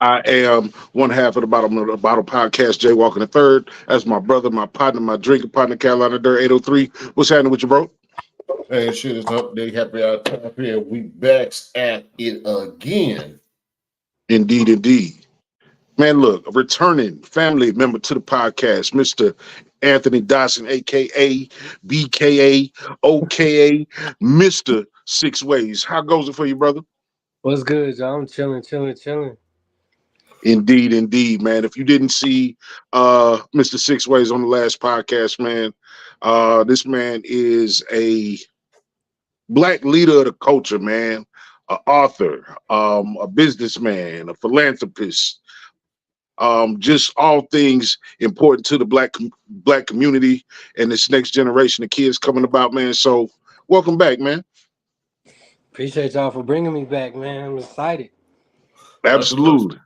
I am one half of the bottle podcast, Jay Walker the third. That's my brother, my partner, my drinking partner, Carolina Dirt 803. What's happening with you, bro? Hey, shit, it's Hump Day. Happy out here. We back at it again. Indeed, indeed. Man, look, a returning family member to the podcast, Mr. Anthony Dodson, aka BKA, OKA, Mr. Six Ways. How goes it for you, brother? What's good, y'all? I'm chilling. Indeed, indeed, man. If you didn't see Mr. Six Ways on the last podcast, man, this man is a black leader of the culture, man, an author, a businessman, a philanthropist, just all things important to the black community and this next generation of kids coming about, man. So welcome back, man. Appreciate y'all for bringing me back, man. I'm excited. Absolutely.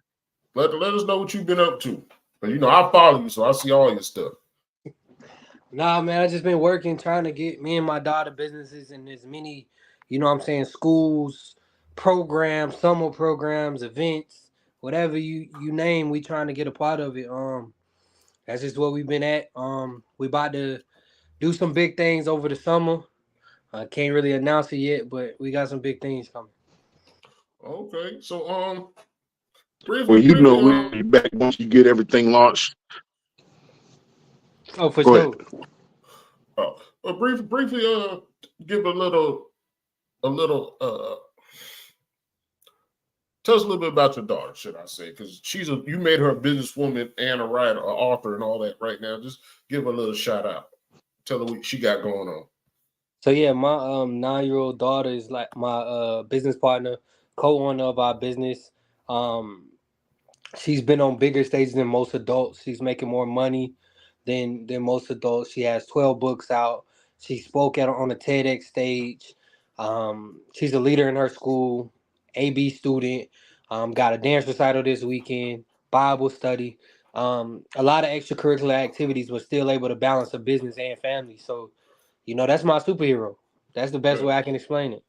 Let us know what you've been up to. But I follow you, so I see all your stuff. Nah, man, I just been working, trying to get me and my daughter businesses in as many, what I'm saying, schools, programs, summer programs, events, whatever you name, we trying to get a part of it. That's just what we've been at. We about to do some big things over the summer. I can't really announce it yet, but we got some big things coming. Okay, so Well, briefly, you know we'll be back once you get everything launched. Oh, for Go sure. briefly, give a little, tell us a little bit about your daughter, should I say? Because you made her a businesswoman and a writer, an author, and all that. Right now, just give her a little shout out. Tell her what she got going on. So yeah, my 9-year-old daughter is like my business partner, co-owner of our business. Um, she's been on bigger stages than most adults. She's making more money than most adults. She has 12 books out. She spoke on a TEDx stage. She's a leader in her school, AB student. Got a dance recital this weekend, Bible study. A lot of extracurricular activities, but still able to balance her business and family. So, that's my superhero. That's the best way I can explain it.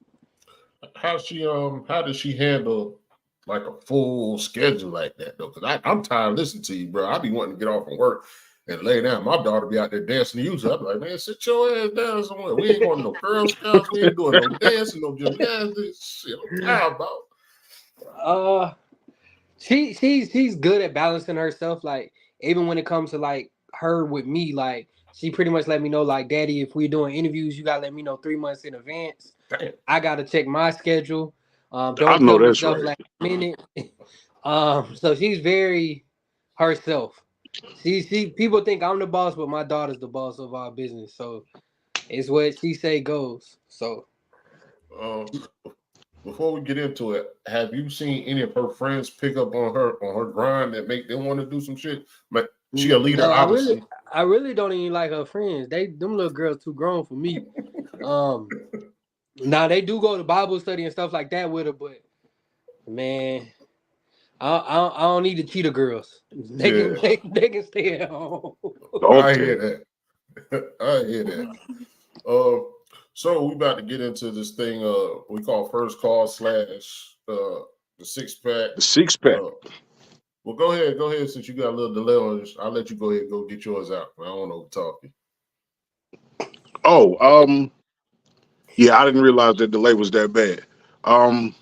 How does she handle like a full schedule like that though? Because I'm tired of listening to you, bro. I be wanting to get off from work and lay down. My daughter be out there dancing to you. So I'm like, man, sit your ass down somewhere. We ain't going to no Girl Scouts. We ain't doing no dancing, no gymnastics. Shit, I'm tired about. Uh, she's good at balancing herself. Like even when it comes to like her with me, like she pretty much let me know, like, Daddy, if we're doing interviews, you gotta let me know 3 months in advance. Damn. I gotta check my schedule. I Don't know tell me that's stuff right. last minute. So she's very herself. She people think I'm the boss, but my daughter's the boss of our business. So it's what she say goes. So Um, Before we get into it, have you seen any of her friends pick up on her grind that make them want to do some shit? But she a leader, no, obviously. I really don't even like her friends. Them little girls too grown for me. Um, Now they do go to Bible study and stuff like that with her, but man, I don't need the cheetah girls. They can Yeah, they can stay at home. I Okay. hear that. I hear that. Uh, so we about to get into this thing. We call first call slash the six pack. The six pack. Well, go ahead. Since you got a little delay on this, I'll let you go ahead and go get yours out. I don't know talking. Oh, yeah, I didn't realize that delay was that bad. Um,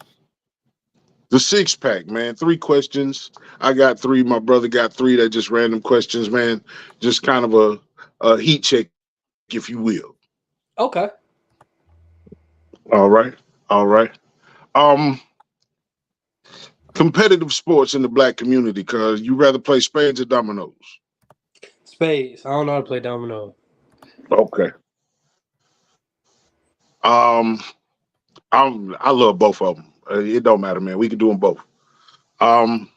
the six pack, man. 3 questions. I got three. My brother got three. That just random questions, man. Just kind of a heat check, if you will. Okay. All right. All right. Um, competitive sports in the black community, cause you rather play spades or dominoes. Spades. I don't know how to play domino. Okay. Um, I love both of them. It don't matter, man. We can do them both. Um,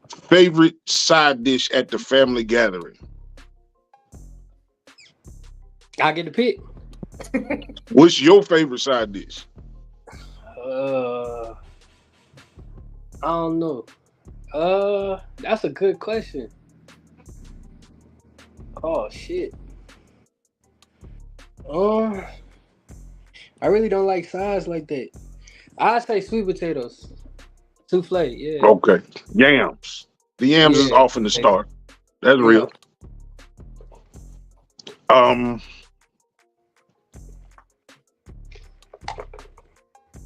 favorite side dish at the family gathering. I get to pick. What's your favorite side dish? I don't know. That's a good question. Oh shit. Uh, I really don't like sides like that. I say sweet potatoes. Souffle, yeah. Okay. Yams. The yams is Yeah. off in the start. That's Yeah. real.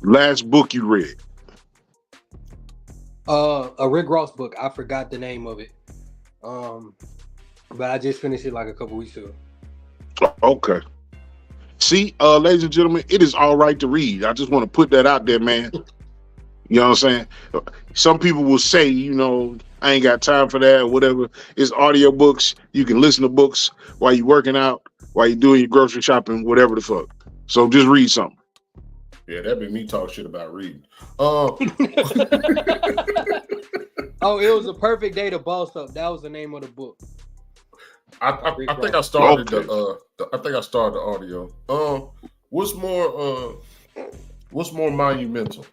Last book you read. A Rick Ross book. I forgot the name of it. But I just finished it like a couple weeks ago. Okay. See, ladies and gentlemen, it is all right to read. I just want to put that out there, man. You know what I'm saying? Some people will say, you know, I ain't got time for that or whatever. It's audio books. You can listen to books while you're working out, while you're doing your grocery shopping, whatever the fuck. So just read something. Yeah, that'd be me talk shit about reading. Oh, it was a perfect day to boss up. That was the name of the book. I think I started Okay. the audio. What's more monumental?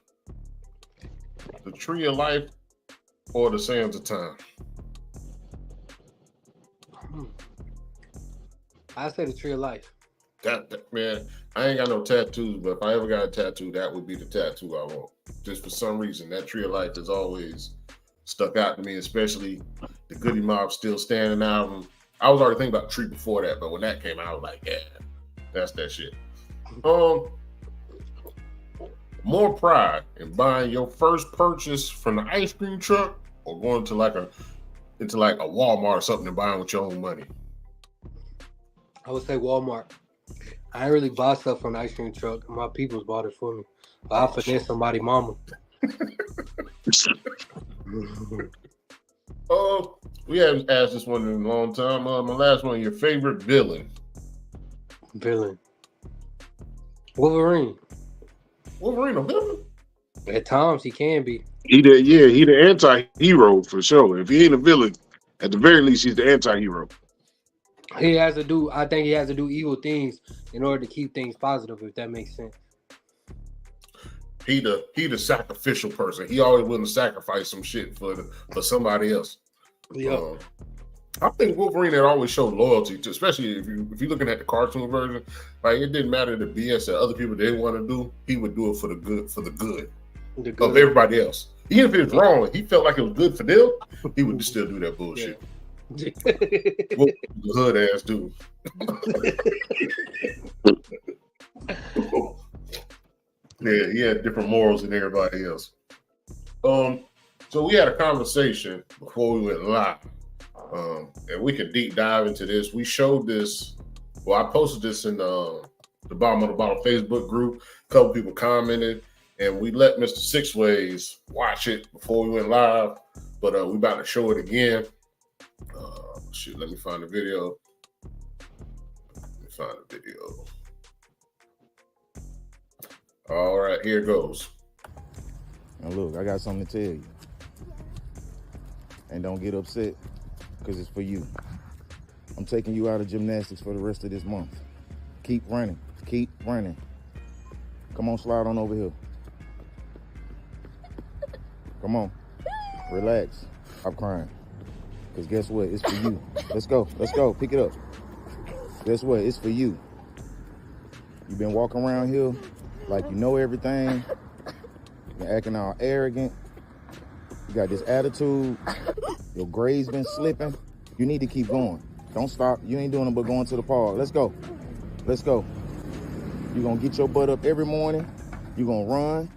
The Tree of Life or the Sands of Time? I say the Tree of Life. That man, I ain't got no tattoos, but if I ever got a tattoo, that would be the tattoo I want. Just for some reason, that Tree of Life has always stuck out to me, especially the Goody Mob Still Standing album. I was already thinking about Tree before that, but when that came out, I was like, yeah, that's that shit. More pride in buying your first purchase from the ice cream truck or going to like a Walmart or something and buying with your own money? I would say Walmart. I ain't really buy stuff from the ice cream truck. My people's bought it for me. But I finesse somebody's mama. We haven't asked this one in a long time. My last one, your favorite villain? Villain. Wolverine. Wolverine a villain? At times he can be. He the anti-hero for sure. If he ain't a villain, at the very least, he's the anti-hero. I think he has to do evil things in order to keep things positive, if that makes sense. He the sacrificial person. He always willing to sacrifice some shit for somebody else. Yeah. I think Wolverine had always showed loyalty to, especially if you're looking at the cartoon version. Like, it didn't matter the BS that other people didn't want to do. He would do it for the good of everybody else. Even if it was wrong, he felt like it was good for them. He would still do that bullshit. Yeah. What the hood ass dude. Yeah, he had different morals than everybody else. So we had a conversation before we went live. And we can deep dive into this. We showed this. Well, I posted this in the Bottom of the Bottle Facebook group. A couple people commented, and we let Mr. Six Ways watch it before we went live. But we about to show it again. Let me find the video. All right, here goes. Now look, I got something to tell you. And don't get upset, because it's for you. I'm taking you out of gymnastics for the rest of this month. Keep running. Keep running. Come on, slide on over here. Come on. Relax. Stop crying. Because guess what? It's for you. Let's go. Let's go. Pick it up. Guess what? It's for you. You've been walking around here like you know everything. You're acting all arrogant. You got this attitude. Your grades been slipping. You need to keep going. Don't stop. You ain't doing it but going to the park. Let's go. Let's go. You're going to get your butt up every morning. You're going to run.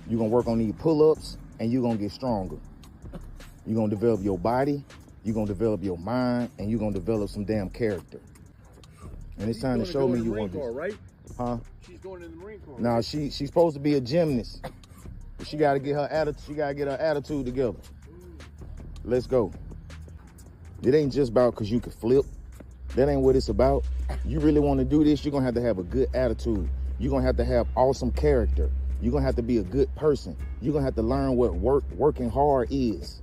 You're going to work on these pull-ups, and you're going to get stronger. You're going to develop your body. You're going to develop your mind, and you're going to develop some damn character. And it's time to show me you want this. Right? Huh? She's going in the Marine Corps. No, she's supposed to be a gymnast. But she got to get her attitude. She got to get her attitude together. Let's go. It ain't just about because you can flip. That ain't what it's about. You really want to do this, you're going to have a good attitude. You're going to have awesome character. You're going to have to be a good person. You're going to have to learn what working hard is.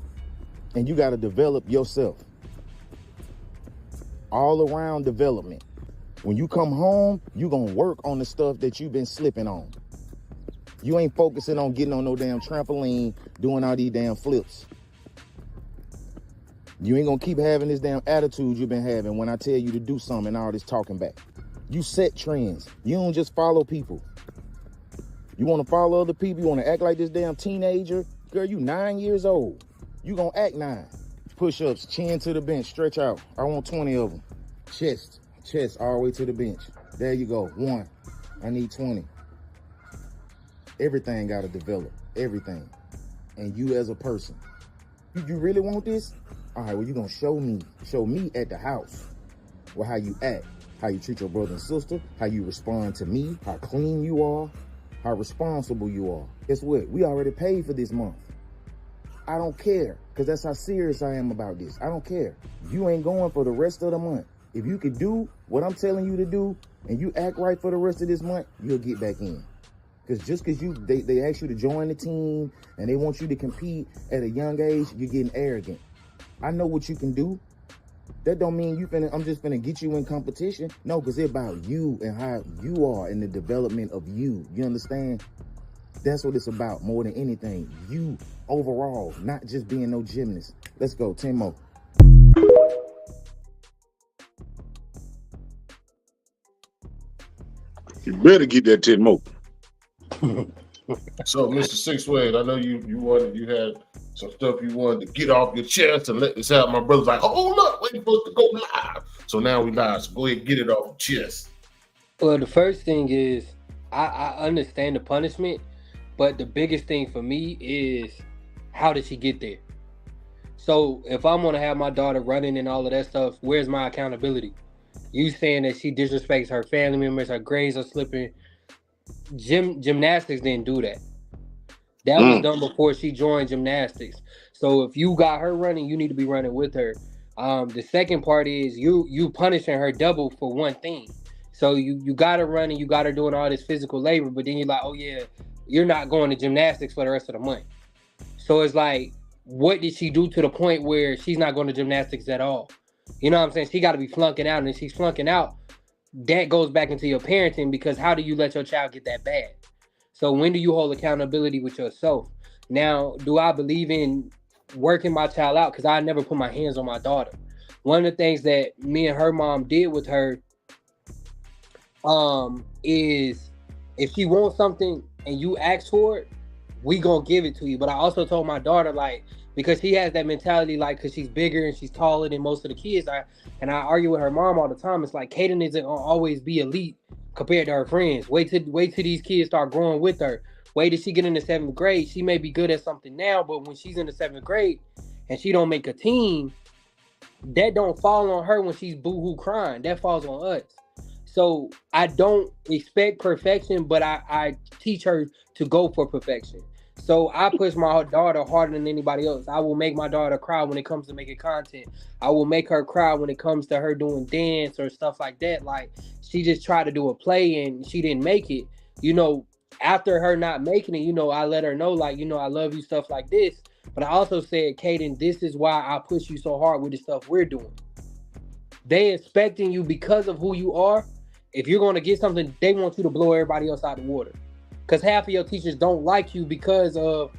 And you got to develop yourself. All around development. When you come home, you're going to work on the stuff that you've been slipping on. You ain't focusing on getting on no damn trampoline, doing all these damn flips. You ain't gonna keep having this damn attitude you've been having when I tell you to do something and all this talking back. You set trends. You don't just follow people. You wanna follow other people, you wanna act like this damn teenager, Girl, you 9 years old. You gonna act 9. Push-ups, chin to the bench, stretch out. I want 20 of them. Chest all the way to the bench. There you go, 1. I need 20. Everything gotta develop, everything. And you as a person. You really want this? All right, well, you gonna show me at the house. Well, how you act, how you treat your brother and sister, how you respond to me, how clean you are, how responsible you are. Guess what? We already paid for this month. I don't care, because that's how serious I am about this. I don't care. You ain't going for the rest of the month. If you could do what I'm telling you to do and you act right for the rest of this month, you'll get back in. Because just because they ask you to join the team and they want you to compete at a young age, you're getting arrogant. I know what you can do. That don't mean I'm just finna get you in competition. No, because it's about you and how you are and the development of you. You understand? That's what it's about more than anything. You overall, not just being no gymnast. Let's go, 10 more. You better get that 10 more. So, Mr. Six Ways, I know you had some stuff you wanted to get off your chest and let this out. My brother's like, hold up, waiting for us to go live. So now we live. So go ahead and get it off your chest. Well, the first thing is I understand the punishment, but the biggest thing for me is how did she get there? So if I'm gonna have my daughter running and all of that stuff, where's my accountability? You saying that she disrespects her family members, her grades are slipping. Gymnastics didn't do that. That was done before she joined gymnastics. So if you got her running, you need to be running with her. The second part is you punishing her double for one thing. So you got her running, you got her doing all this physical labor, but then you're like, oh yeah, you're not going to gymnastics for the rest of the month. So it's like, what did she do to the point where she's not going to gymnastics at all? You know what I'm saying? She got to be flunking out, and if she's flunking out, that goes back into your parenting, because how do you let your child get that bad? So when do you hold accountability with yourself? Now, do I believe in working my child out? Because I never put my hands on my daughter. One of the things that me and her mom did with her is if she wants something and you ask for it, we gonna give it to you. But I also told my daughter, like, because she has that mentality, like, because she's bigger and she's taller than most of the kids. I argue with her mom all the time. It's like, Kaden isn't gonna always be elite compared to her friends. Wait till these kids start growing with her. Wait till she get into 7th grade. She may be good at something now, but when she's in the 7th grade and she don't make a team, that don't fall on her when she's boo-hoo crying. That falls on us. So I don't expect perfection, but I teach her to go for perfection. So I push my daughter harder than anybody else. I will make my daughter cry when it comes to making content. I will make her cry when it comes to her doing dance or stuff like that. Like, she just tried to do a play and she didn't make it. You know, after her not making it, you know, I let her know, like, you know, I love you, stuff like this. But I also said, Kaden, this is why I push you so hard with the stuff we're doing. They expecting you because of who you are. If you're going to get something, they want you to blow everybody else out of the water. Because half of your teachers don't like you because of,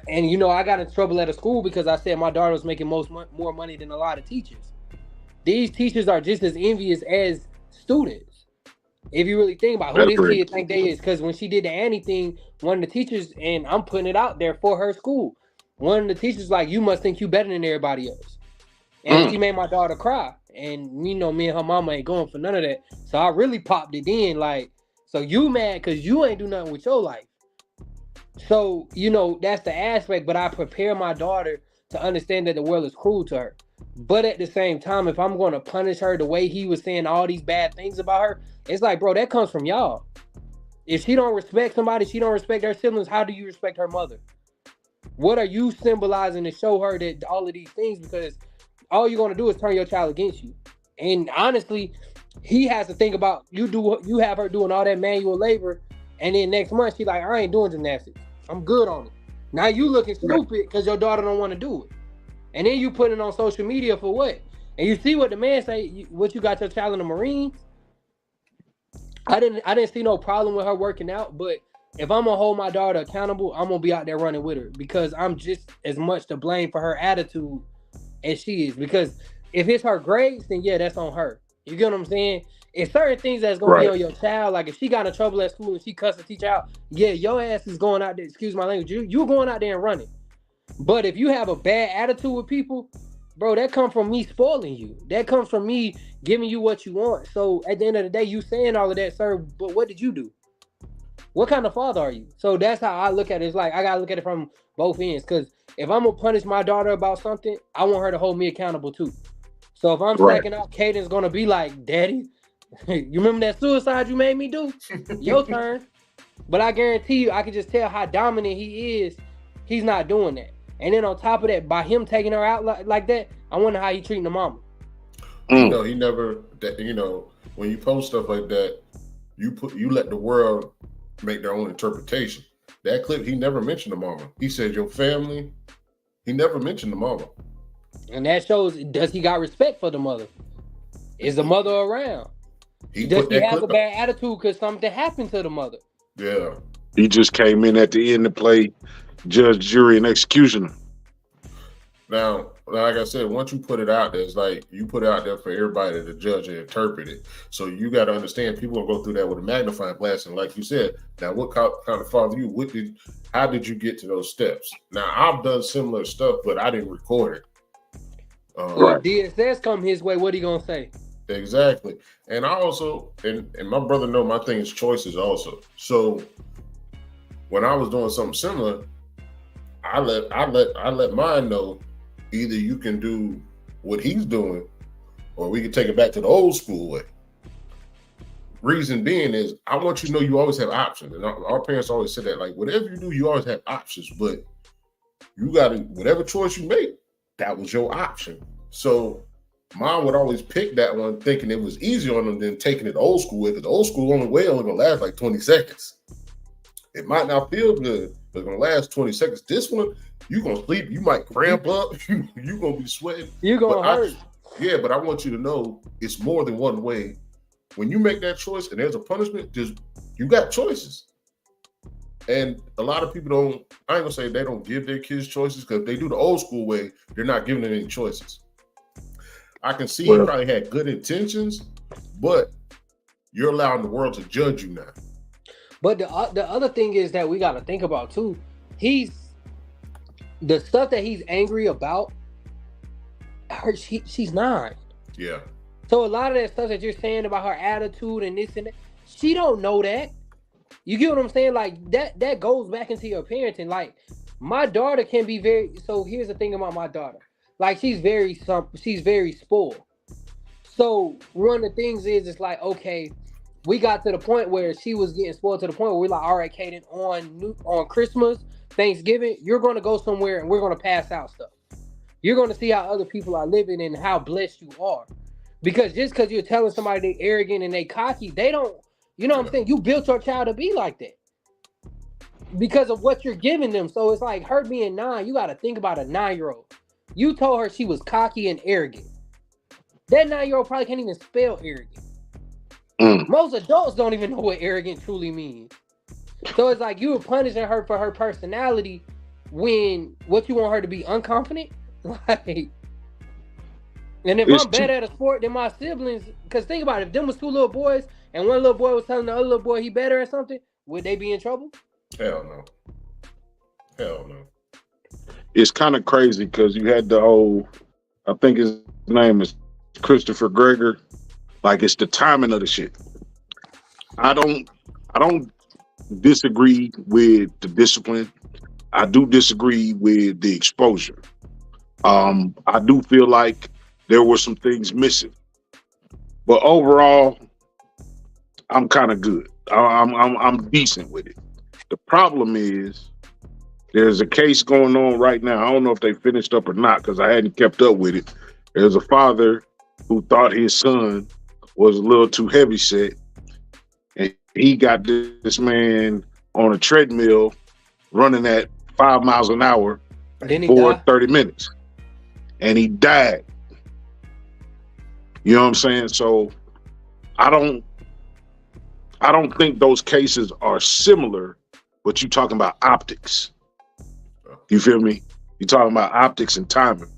and you know, I got in trouble at a school because I said my daughter was making more money than a lot of teachers. These teachers are just as envious as students. If you really think about who this kid think they is, because when she did the Annie thing, one of the teachers, and I'm putting it out there for her school, one of the teachers like, you must think you better than everybody else. And she made my daughter cry. And you know, me and her mama ain't going for none of that. So I really popped it in, like, so you mad because you ain't do nothing with your life. So, you know, that's the aspect, but I prepare my daughter to understand that the world is cruel to her. But at the same time, if I'm going to punish her the way he was saying all these bad things about her, it's like, bro, that comes from y'all. If she don't respect somebody, she don't respect her siblings, how do you respect her mother? What are you symbolizing to show her that all of these things? Because all you're going to do is turn your child against you. And honestly, he has to think about you have her doing all that manual labor, and then next month she's like, I ain't doing gymnastics. I'm good on it. Now you looking stupid because your daughter don't want to do it. And then you put it on social media for what? And you see what the man say, what you got your child in the Marines? I didn't see no problem with her working out, but if I'm gonna hold my daughter accountable, I'm gonna be out there running with her, because I'm just as much to blame for her attitude as she is. Because if it's her grades, then yeah, that's on her. You get what I'm saying? It's certain things that's gonna be on your child. Like if she got in trouble at school and she cussed the teacher out, yeah, your ass is going out there, excuse my language, you're going out there and running. But if you have a bad attitude with people, bro, that comes from me spoiling you. That comes from me giving you what you want. So at the end of the day, you saying all of that, sir, but what did you do? What kind of father are you? So that's how I look at it. It's like I gotta look at it from both ends. Because if I'm gonna punish my daughter about something, I want her to hold me accountable too. So if I'm Right. slacking out, Caden's gonna be like, Daddy, you remember that suicide you made me do? Your turn. But I guarantee you, I can just tell how dominant he is. He's not doing that. And then on top of that, by him taking her out like that, I wonder how he treating the mama. You know, he never. You know, when you post stuff like that, you let the world make their own interpretation. That clip, he never mentioned the mama. He said your family. He never mentioned the mama. And that shows, does he got respect for the mother? Is the mother around? Does he have a bad attitude because something happened to the mother? Yeah. He just came in at the end to play judge, jury, and executioner. Now, like I said, once you put it out there, it's like you put it out there for everybody to judge and interpret it. So you got to understand, people will go through that with a magnifying glass. And like you said, now what kind of father you? How did you get to those steps? Now I've done similar stuff, but I didn't record it. Well, DSS come his way, what he gonna say? Exactly. And I also, and my brother know my thing is choices also. So when I was doing something similar, I let mine know, either you can do what he's doing, or we can take it back to the old school way. Reason being is, I want you to know you always have options. And our parents always said that, like, whatever you do, you always have options, but you got to, whatever choice you make, that was your option. So mom would always pick that one, thinking it was easier on them than taking it the old school way, because the old school only gonna last like 20 seconds. It might not feel good, but it's gonna last 20 seconds. This one, you gonna sleep, you might cramp up, you gonna be sweating. You gonna hurt. But I want you to know it's more than one way. When you make that choice and there's a punishment, you got choices. And a lot of people don't, I ain't gonna say they don't give their kids choices, because if they do the old school way, they're not giving them any choices. I can see he probably had good intentions, but you're allowing the world to judge you now. But the other thing is that we got to think about too. The stuff that he's angry about. She's 9. Yeah. So a lot of that stuff that you're saying about her attitude and this and that, she don't know that. You get what I'm saying? Like that goes back into your parenting. Like my daughter can be very. So here's the thing about my daughter. Like she's very spoiled. So one of the things is, it's like, okay, we got to the point where she was getting spoiled to the point where we're like, all right, Kaden, on Christmas, Thanksgiving, you're going to go somewhere and we're going to pass out stuff. You're going to see how other people are living and how blessed you are. Because just because you're telling somebody they arrogant and they cocky, they don't, you know what I'm saying? You built your child to be like that because of what you're giving them. So it's like her being 9, you got to think about a 9-year-old. You told her she was cocky and arrogant. That 9-year-old probably can't even spell arrogant. Most adults don't even know what arrogant truly means. So it's like you were punishing her for her personality when what you want her to be unconfident? Like, and if I'm bad at a sport than my siblings, because think about it, if them was 2 little boys and one little boy was telling the other little boy he better at something, would they be in trouble? Hell no. Hell no. It's kind of crazy because you had the whole, I think his name is Christopher Greger. Like, it's the timing of the shit. I don't disagree with the discipline. I do disagree with the exposure. I do feel like there were some things missing, but overall, I'm kind of good. I'm decent with it. The problem is, there's a case going on right now. I don't know if they finished up or not because I hadn't kept up with it. There's a father who thought his son was a little too heavy set, and he got this man on a treadmill running at 5 miles an hour for 30 minutes, and he died. You know what I'm saying? So I don't think those cases are similar, but you're talking about optics. You feel me? You're talking about optics and timing.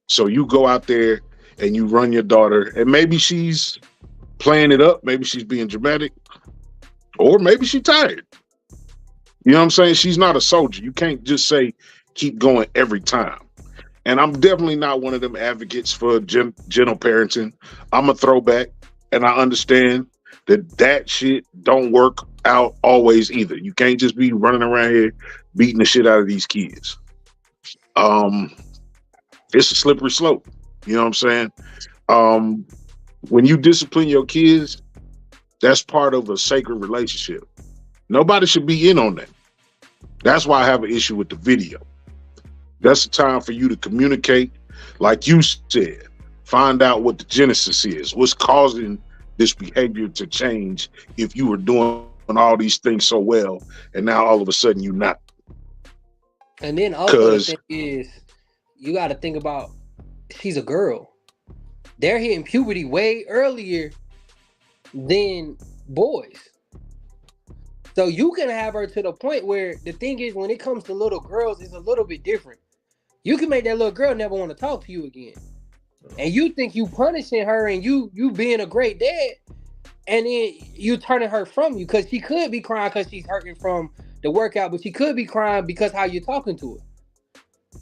So you go out there and you run your daughter, and maybe she's playing it up, maybe she's being dramatic, or maybe she's tired. You know what I'm saying? She's not a soldier. You can't just say keep going every time. And I'm definitely not one of them advocates for gentle parenting. I'm a throwback, and I understand that shit don't work out always either. You can't just be running around here beating the shit out of these kids. It's a slippery slope. You know what I'm saying? When you discipline your kids, that's part of a sacred relationship. Nobody should be in on that. That's why I have an issue with the video. That's the time for you to communicate, like you said, find out what the genesis is, what's causing this behavior to change if you were doing all these things so well, and now all of a sudden you're not. And then also the thing is, you got to think about, she's a girl. They're hitting puberty way earlier than boys. So you can have her to the point where the thing is, when it comes to little girls, it's a little bit different. You can make that little girl never want to talk to you again. And you think you punishing her and you being a great dad, and then you turning her from you, because she could be crying because she's hurting from the workout, but she could be crying because how you're talking to her.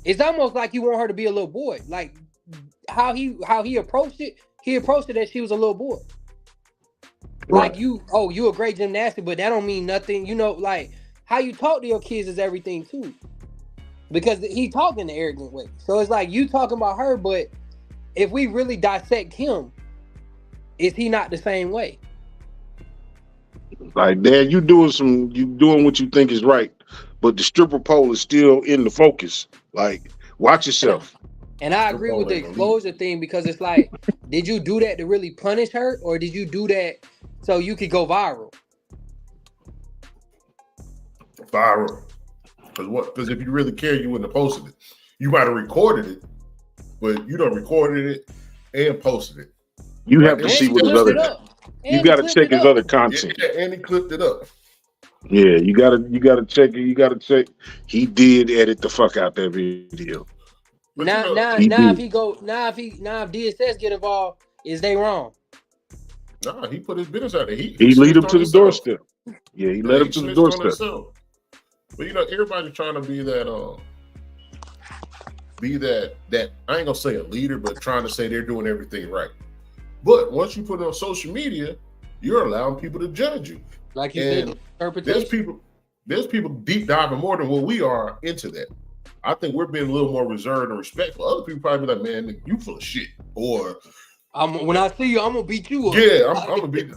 It's almost like you want her to be a little boy. Like how he approached it, as she was a little boy. Right. Like you a great gymnastic, but that don't mean nothing. You know, like how you talk to your kids is everything too. Because he talked in an arrogant way. So it's like you talking about her, but if we really dissect him, is he not the same way? Like, Dad, you doing what you think is right, but the stripper pole is still in the focus. Like, watch yourself. And I agree with the exposure thing, because it's like, did you do that to really punish her, or did you do that so you could go viral? Viral. Because if you really care, you wouldn't have posted it. You might have recorded it, but you done recorded it and posted it. You have to see what his other. You got to check his other content. Yeah, and he clipped it up. Yeah, you gotta check it. You gotta check. He did edit the fuck out that video. But Now if DSS get involved, is they wrong? Nah, he put his business out there. He lead him to the doorstep. Yeah, he led him to the doorstep. But everybody's trying to be that I ain't gonna say a leader, but trying to say they're doing everything right. But once you put it on social media, you're allowing people to judge you. Like you said, interpretation. There's people deep diving more than what we are into that. I think we're being a little more reserved and respectful. Other people probably be like, man, you full of shit. Or when I see you, I'm gonna beat you up. Yeah, I'm gonna beat,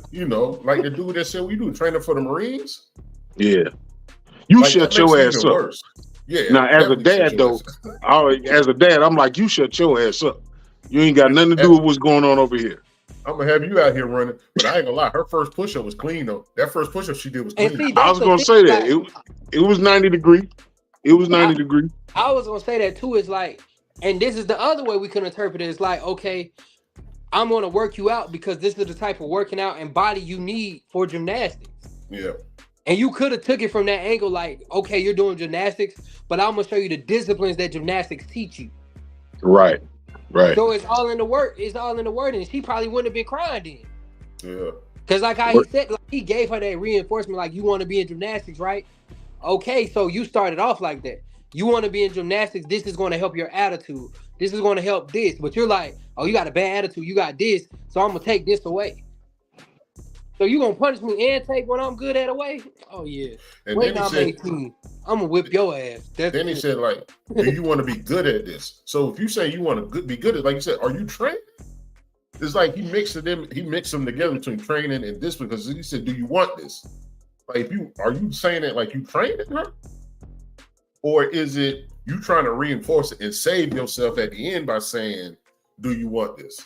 like the dude that said, what you do, training for the Marines? Yeah. You shut your ass up. Worse. Yeah. Now, as a dad, though, I'm like, you shut your ass up. You ain't got nothing to do with what's going on over here. I'm gonna have you out here running, but I ain't gonna lie. Her first push-up was clean, though. That first push-up she did was clean. See, I was gonna say that it was 90 degree. It was 90 degree. I was gonna say that too. It's like, and this is the other way we can interpret it. It's like, okay, I'm gonna work you out because this is the type of working out and body you need for gymnastics. Yeah. And you could have took it from that angle, like, okay, you're doing gymnastics, but I'm gonna show you the disciplines that gymnastics teach you. Right. So it's all in the work. It's all in the wording. She probably wouldn't have been crying then. Yeah. Because like how he said, like he gave her that reinforcement, like, you want to be in gymnastics, right? Okay, so you started off like that. You want to be in gymnastics. This is going to help your attitude. This is going to help this. But you're like, oh, you got a bad attitude. You got this. So I'm going to take this away. So you going to punish me and take what I'm good at away? Oh, yeah. And wait, I'm 18. I'm going to whip your ass. Then he said, like, do you want to be good at this? So if you say you want to be good at, like you said, are you trained? It's like he mixed them together between training and discipline, because he said, do you want this? Like, are you saying that like you trained her? Or is it you trying to reinforce it and save yourself at the end by saying, do you want this?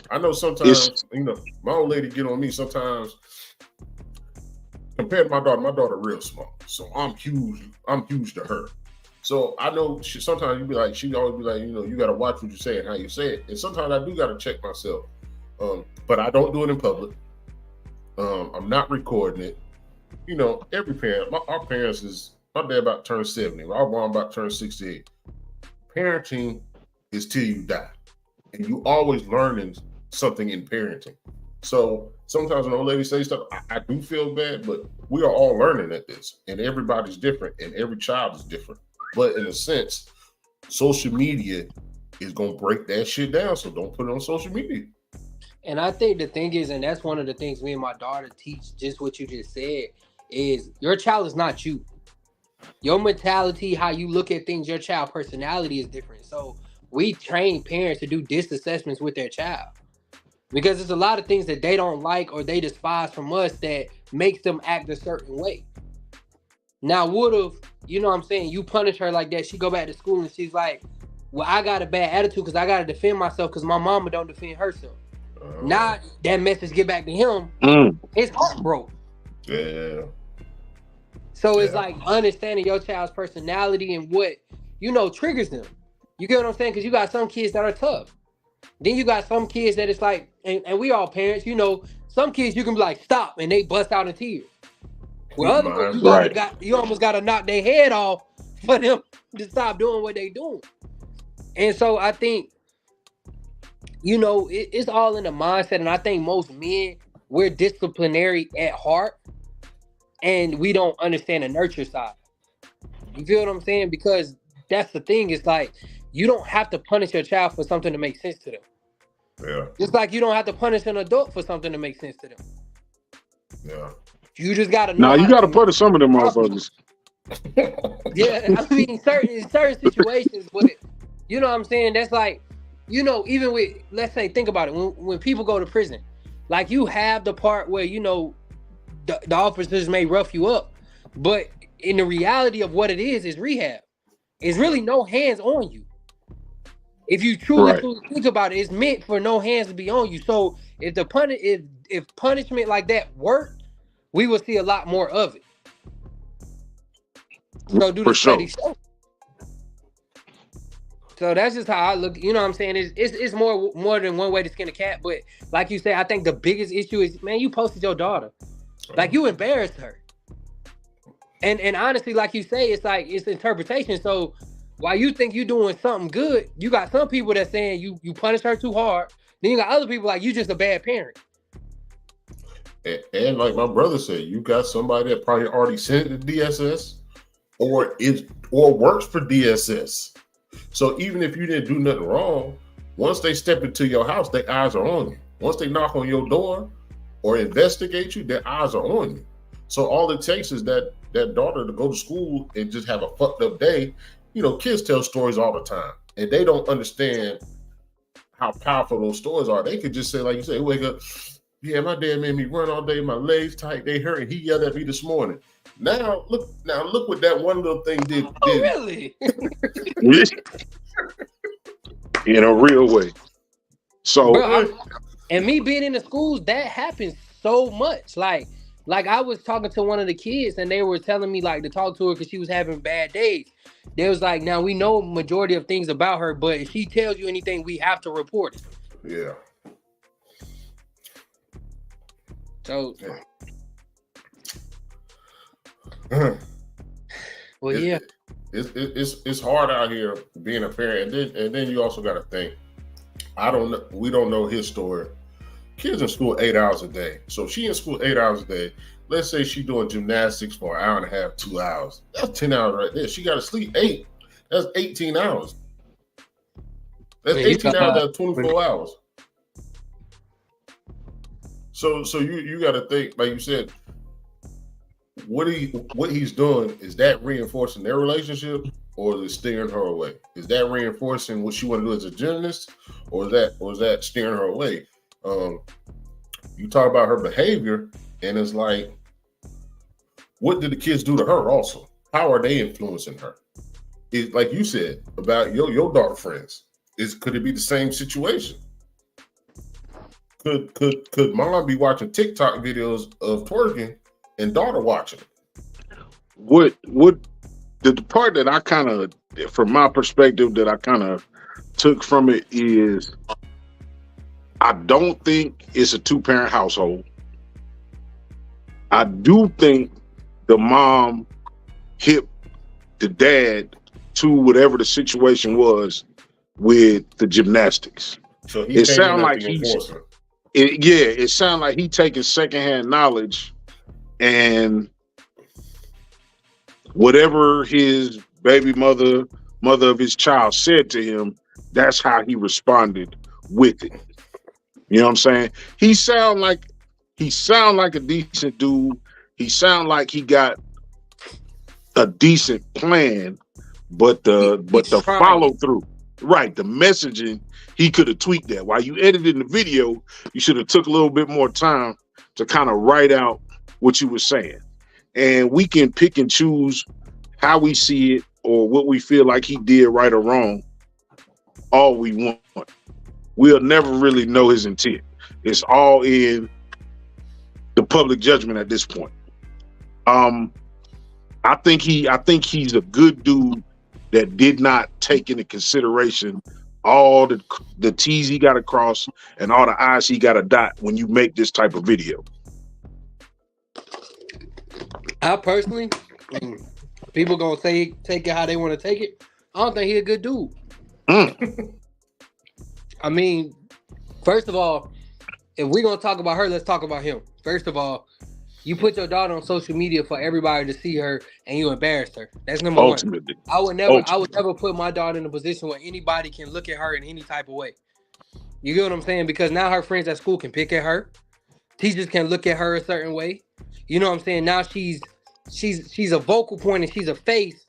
I know sometimes, my old lady get on me sometimes. Compared to my daughter real small. So I'm huge to her. So I know she always be like, you got to watch what you say and how you say it. And sometimes I do got to check myself. But I don't do it in public. I'm not recording it. Every parent, our parents my dad about to turn 70. Our mom about to turn 68. Parenting is till you die. And you always learning something in parenting. So sometimes when old ladies say stuff, I do feel bad, but we are all learning at this. And everybody's different and every child is different. But in a sense, social media is gonna break that shit down. So don't put it on social media. And I think the thing is, and that's one of the things me and my daughter teach, just what you just said, is your child is not you. Your mentality, how you look at things, your child personality is different. So we train parents to do DISC assessments with their child. Because there's a lot of things that they don't like or they despise from us that makes them act a certain way. Now, what if, you know what I'm saying, you punish her like that, she go back to school and she's like, well, I got a bad attitude because I got to defend myself because my mama don't defend herself. Now that message get back to him, his heart broke. Yeah. So it's like understanding your child's personality and what, you know, triggers them. You get what I'm saying? Because you got some kids that are tough. Then you got some kids that it's like, and we all parents, you know, some kids you can be like, stop, and they bust out in tears. Well, other ones you almost got to knock their head off for them to stop doing what they doing. And so I think, you know, it's all in the mindset. And I think most men, we're disciplinary at heart and we don't understand the nurture side. You feel what I'm saying? Because that's the thing. It's like, you don't have to punish your child for something to make sense to them. Yeah. Just like you don't have to punish an adult for something to make sense to them. Yeah. You just got to know. Now you got to punish some of them motherfuckers. Yeah, I mean, certain situations, but you know what I'm saying? That's like, you know, even with, let's say, think about it. When people go to prison, like you have the part where, you know, the officers may rough you up, but in the reality of what it is rehab. It's really no hands on you. If you truly think about it, it's meant for no hands to be on you. So if if punishment like that worked, we would see a lot more of it. So do the study show. So that's just how I look. You know what I'm saying? It's more than one way to skin a cat. But like you say, I think the biggest issue is, man, you posted your daughter. Like you embarrassed her. And honestly, like you say, it's like it's interpretation. So while you think you're doing something good, you got some people that saying you punish her too hard. Then you got other people like you just a bad parent. And like my brother said, you got somebody that probably already sent it to DSS or works for DSS. So even if you didn't do nothing wrong, once they step into your house, their eyes are on you. Once they knock on your door or investigate you, their eyes are on you. So all it takes is that daughter to go to school and just have a fucked up day. You know, kids tell stories all the time, and they don't understand how powerful those stories are. They could just say, like you say, wake up, yeah, my dad made me run all day, my legs tight, they hurt, and he yelled at me this morning. Now look what that one little thing did. Oh, really? In a real way. So, bro, and me being in the schools, that happens so much. Like I was talking to one of the kids, and they were telling me like to talk to her because she was having bad days. They was like, now we know majority of things about her, but if she tells you anything, we have to report it. Yeah. So, well, it's hard out here being a parent, and then you also got to think. We don't know his story. Kids in school 8 hours a day. So if she in school 8 hours a day, let's say she doing gymnastics for an hour and a half, 2 hours. That's 10 hours right there. She got to sleep 8. That's 18 hours. That's 18 hours. That's 24 hours. So you got to think, like you said, what he's doing, is that reinforcing their relationship, or is it steering her away? Is that reinforcing what she want to do as a gymnast, or is that steering her away? You talk about her behavior, and it's like, what did the kids do to her also? How are they influencing her? It's like you said about your daughter friends. Could it be the same situation? Could mom be watching TikTok videos of twerking and daughter watching? What the part that I kind of, from my perspective, that I kind of took from it is, I don't think it's a 2-parent household. I do think the mom hit the dad to whatever the situation was with the gymnastics. So it sounds like it sounds like he taking secondhand knowledge, and whatever his baby mother of his child said to him, that's how he responded with it. You know what I'm saying? He sound like a decent dude. He sound like he got a decent plan, but the follow through, right? The messaging, he could have tweaked that. While you edited the video, you should have took a little bit more time to kind of write out what you were saying. And we can pick and choose how we see it or what we feel like he did right or wrong all we want. We'll never really know his intent. It's all in the public judgment at this point. I think he's a good dude that did not take into consideration all the T's he got to cross and all the I's he got to dot when you make this type of video. I personally, people gonna take it how they want to take it. I don't think he a good dude. I mean, first of all, if we're gonna talk about her, let's talk about him. First of all, you put your daughter on social media for everybody to see her, and you embarrassed her. That's number Ultimately. one. I would never put my daughter in a position where anybody can look at her in any type of way. You get what I'm saying? Because now her friends at school can pick at her. Teachers can look at her a certain way. You know what I'm saying? Now she's a vocal point and she's a face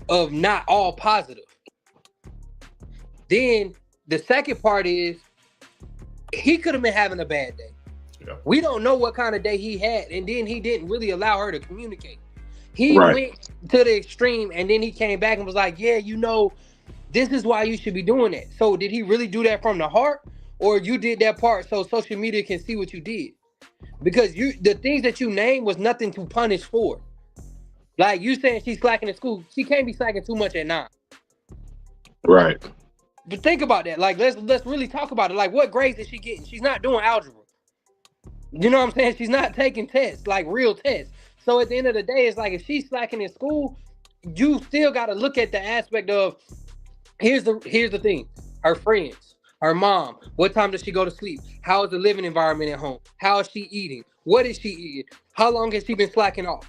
of not all positive. Then the second part is he could have been having a bad day. Yeah. We don't know what kind of day he had, and then he didn't really allow her to communicate. He went to the extreme, and then he came back and was like, yeah, you know, this is why you should be doing that. So did he really do that from the heart, or you did that part so social media can see what you did? Because the things that you named was nothing to punish for. Like you saying she's slacking in school, she can't be slacking too much at 9. Right. But think about that. Like let's really talk about it. Like what grades is she getting? She's not doing algebra. You know what I'm saying? She's not taking tests, like real tests. So at the end of the day, it's like if she's slacking in school, you still got to look at the aspect of here's the thing: her friends, her mom. What time does she go to sleep? How is the living environment at home? How is she eating? What is she eating? How long has she been slacking off?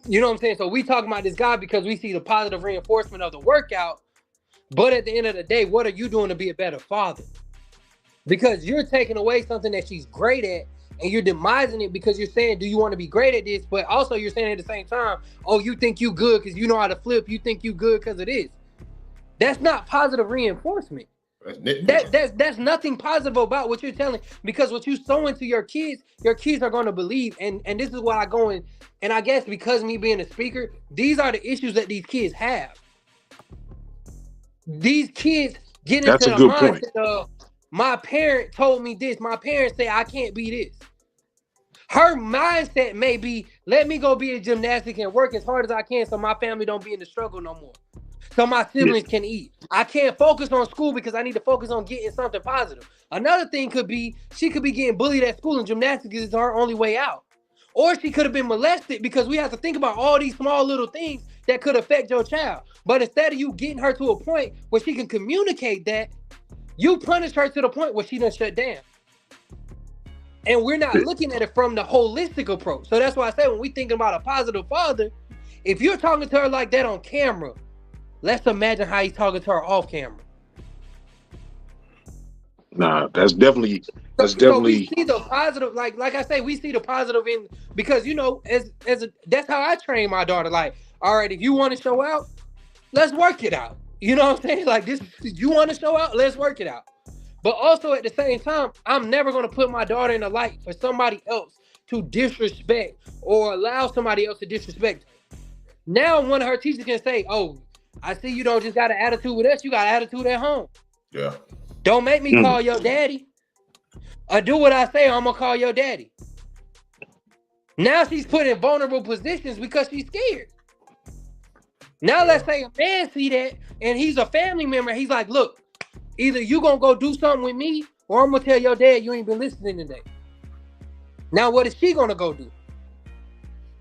You know what I'm saying? So we talking about this guy because we see the positive reinforcement of the workout. But at the end of the day, what are you doing to be a better father? Because you're taking away something that she's great at, and you're demising it because you're saying, do you want to be great at this? But also you're saying at the same time, oh, you think you good because you know how to flip. You think you good because of this. That's not positive reinforcement. That's nothing positive about what you're telling, because what you sow into your kids are going to believe. And this is what I go in. And I guess because me being a speaker, these are the issues that these kids have. These kids get into the mindset of, my parent told me this. My parents say I can't be this. Her mindset may be, let me go be a gymnastic and work as hard as I can so my family don't be in the struggle no more. So my siblings can eat. I can't focus on school because I need to focus on getting something positive. Another thing could be, she could be getting bullied at school and gymnastics is her only way out. Or she could have been molested, because we have to think about all these small little things that could affect your child. But instead of you getting her to a point where she can communicate that, you punish her to the point where she done shut down. And we're not looking at it from the holistic approach. So that's why I say when we thinking about a positive father, if you're talking to her like that on camera, let's imagine how he's talking to her off camera. Nah, that's definitely. So we see the positive, like I say, we see the positive in, because you know, that's how I train my daughter. Like, all right, if you want to show out, let's work it out. You know what I'm saying? Like this, you want to show out, let's work it out. But also at the same time, I'm never going to put my daughter in the light for somebody else to disrespect or allow somebody else to disrespect. Now one of her teachers can say, oh, I see you don't just got an attitude with us, you got an attitude at home. Yeah. Don't make me call your daddy. Or do what I say, I'm going to call your daddy. Now she's put in vulnerable positions because she's scared. Now let's say a man see that and he's a family member. He's like, look, either you going to go do something with me or I'm going to tell your dad you ain't been listening today. Now what is she going to go do?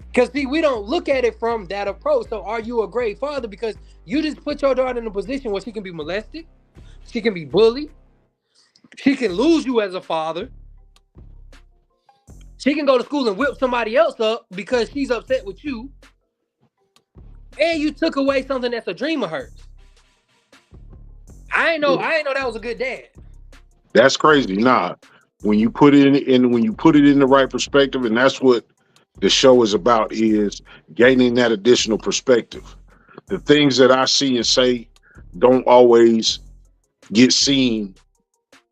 Because see, we don't look at it from that approach. So are you a great father? Because you just put your daughter in a position where she can be molested. She can be bullied. She can lose you as a father. She can go to school and whip somebody else up because she's upset with you. and you took away something that's a dream of hers. I ain't know that was a good dad. That's crazy. Nah, when you put it when you put it in the right perspective, and that's what the show is about, is gaining that additional perspective. The things that I see and say don't always get seen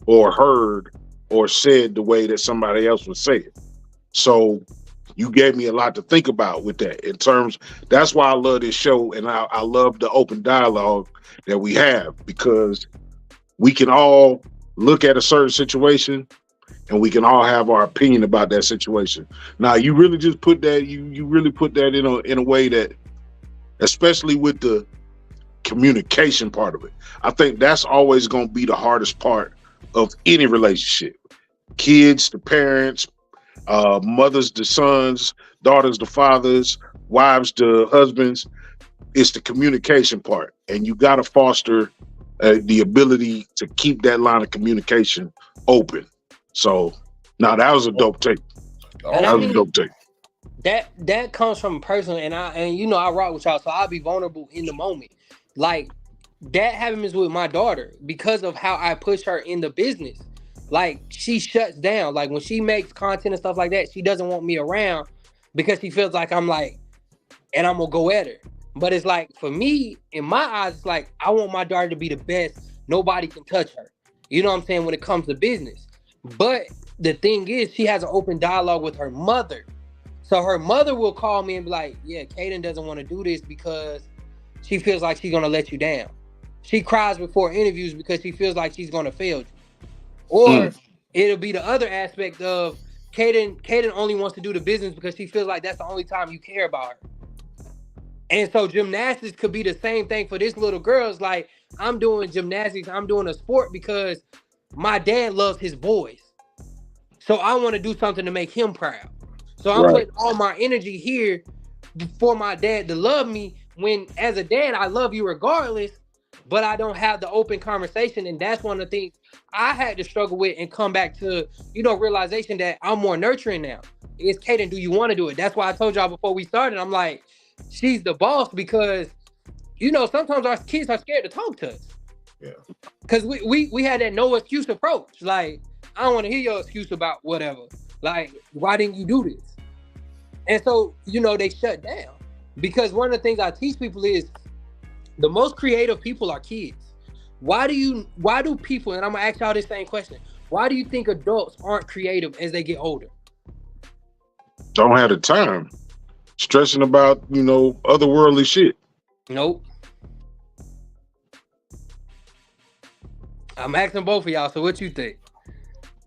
or heard or said the way that somebody else would say it. So you gave me a lot to think about with that. In terms, that's why I love this show, and I love the open dialogue that we have, because we can all look at a certain situation and we can all have our opinion about that situation. Now, you really just put that, you really put that in a way that, especially with the communication part of it, I think that's always going to be the hardest part of any relationship. Kids to parents, mothers to sons, daughters to fathers, wives to husbands. It's the communication part, and you got to foster the ability to keep that line of communication open. So, now that was a dope take. That was a dope take. That comes from a person, and I rock with y'all, so I'll be vulnerable in the moment. Like, that happens with my daughter because of how I push her in the business. Like, she shuts down. Like, when she makes content and stuff like that, she doesn't want me around because she feels like I'm like, and I'm gonna go at her. But it's like, for me, in my eyes, it's like, I want my daughter to be the best. Nobody can touch her. You know what I'm saying? When it comes to business. But the thing is, she has an open dialogue with her mother. So her mother will call me and be like, yeah, Kaden doesn't want to do this because she feels like she's going to let you down. She cries before interviews because she feels like she's going to fail you. Or it'll be the other aspect of Kaden only wants to do the business because she feels like that's the only time you care about her. And so gymnastics could be the same thing for this little girl. It's like, I'm doing gymnastics, I'm doing a sport because my dad loves his boys. So I want to do something to make him proud. So I'm putting all my energy here for my dad to love me, when as a dad, I love you regardless, but I don't have the open conversation. And that's one of the things I had to struggle with and come back to, realization that I'm more nurturing now. It's Kaden, do you want to do it? That's why I told y'all before we started, I'm like, she's the boss, because, sometimes our kids are scared to talk to us. Yeah. Because we had that no excuse approach. Like, I don't want to hear your excuse about whatever. Like, why didn't you do this? And so, they shut down. Because one of the things I teach people is the most creative people are kids. Why do people, and I'm going to ask y'all this same question, why do you think adults aren't creative as they get older? Don't have the time. Stressing about, otherworldly shit. Nope. I'm asking both of y'all, so what you think?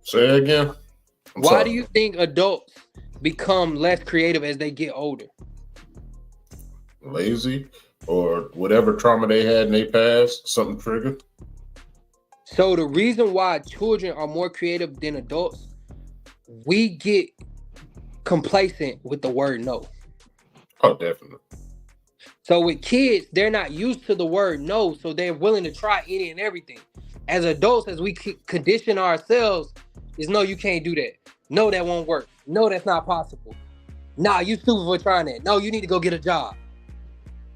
Say it again. Why do you think adults become less creative as they get older? Lazy, or whatever trauma they had in their past, something triggered. So the reason why children are more creative than adults, we get complacent with the word no. Oh, definitely. So with kids, they're not used to the word no, so they're willing to try any and everything. As adults, as we condition ourselves, is no, you can't do that. No, that won't work. No, that's not possible. Nah, you stupid for trying that. No, you need to go get a job.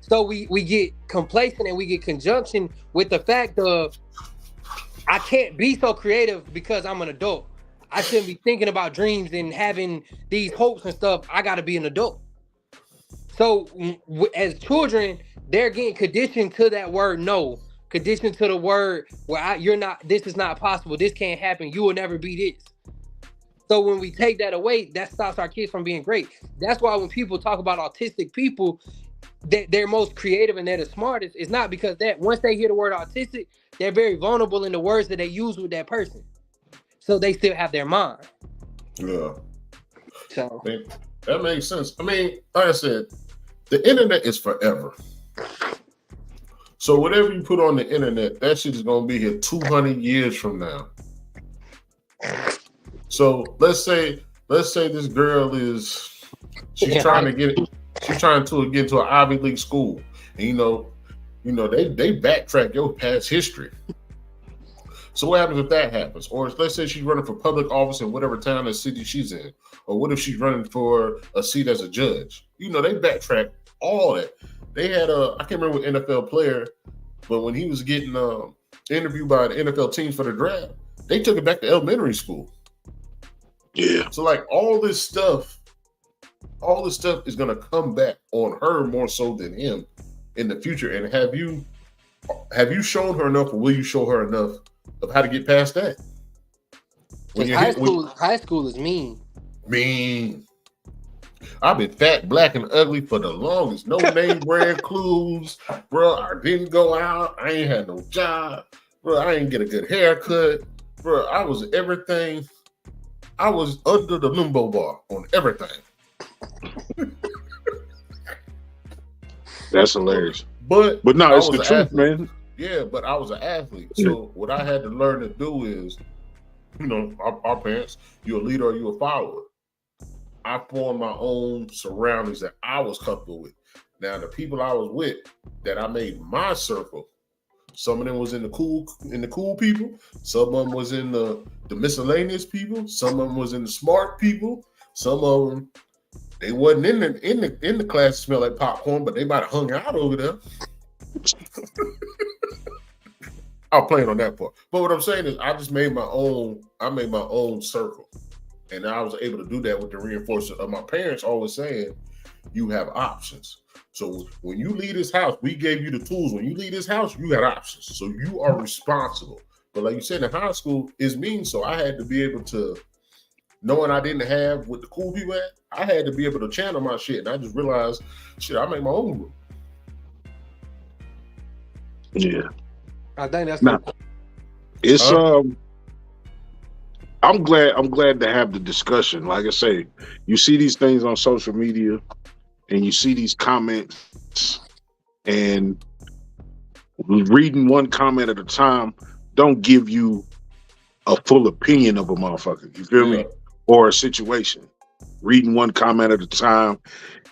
So we get complacent and we get conjunction with the fact of, I can't be so creative because I'm an adult. I shouldn't be thinking about dreams and having these hopes and stuff. I got to be an adult. So as children, they're getting conditioned to that word no, conditioned to the word where this is not possible. This can't happen. You will never be this. So when we take that away, that stops our kids from being great. That's why when people talk about autistic people, they're most creative and they're the smartest. It's not because that once they hear the word autistic, they're very vulnerable in the words that they use with that person. So they still have their mind. Yeah. So that makes sense. I mean, like I said, the internet is forever. So whatever you put on the internet, that shit is gonna be here 200 years from now. So let's say this girl she's trying to get into an Ivy League school. And they backtrack your past history. So what happens if that happens? Or let's say she's running for public office in whatever town or city she's in. Or what if she's running for a seat as a judge? You know, they backtrack all that. They had I can't remember what NFL player, but when he was getting interviewed by the NFL teams for the draft, they took it back to elementary school. Yeah. So like all this stuff is gonna come back on her more so than him in the future. And have you shown her enough, or will you show her enough of how to get past that? High school is mean. Mean. I've been fat, black, and ugly for the longest. No name brand clues, bro. I didn't go out. I ain't had no job, bro. I ain't get a good haircut, bro. I was everything. I was under the limbo bar on everything. That's hilarious. But no, it's the truth, man. Yeah, but I was an athlete. So what I had to learn to do is, you know, our parents, you're a leader or you're a follower. I formed my own surroundings that I was comfortable with. Now, the people I was with, that I made my circle, some of them was in the cool people, some of them was in the miscellaneous people, some of them was in the smart people, some of them they wasn't in the class that smelled like popcorn, but they might have hung out over there. I'll plan on that part. But what I'm saying is I made my own circle. And I was able to do that with the reinforcement of my parents always saying, you have options. So when you leave this house, we gave you the tools. When you leave this house, you got options. So you are responsible. But like you said, in high school, it's mean. So I had to be able to, knowing I didn't have what the cool people had, I had to be able to channel my shit. And I just realized, shit, I make my own group. Yeah. I think that's it's I'm glad to have the discussion. Like I say, you see these things on social media and you see these comments, and reading one comment at a time don't give you a full opinion of a motherfucker. You feel me? Or a situation. Reading one comment at a time.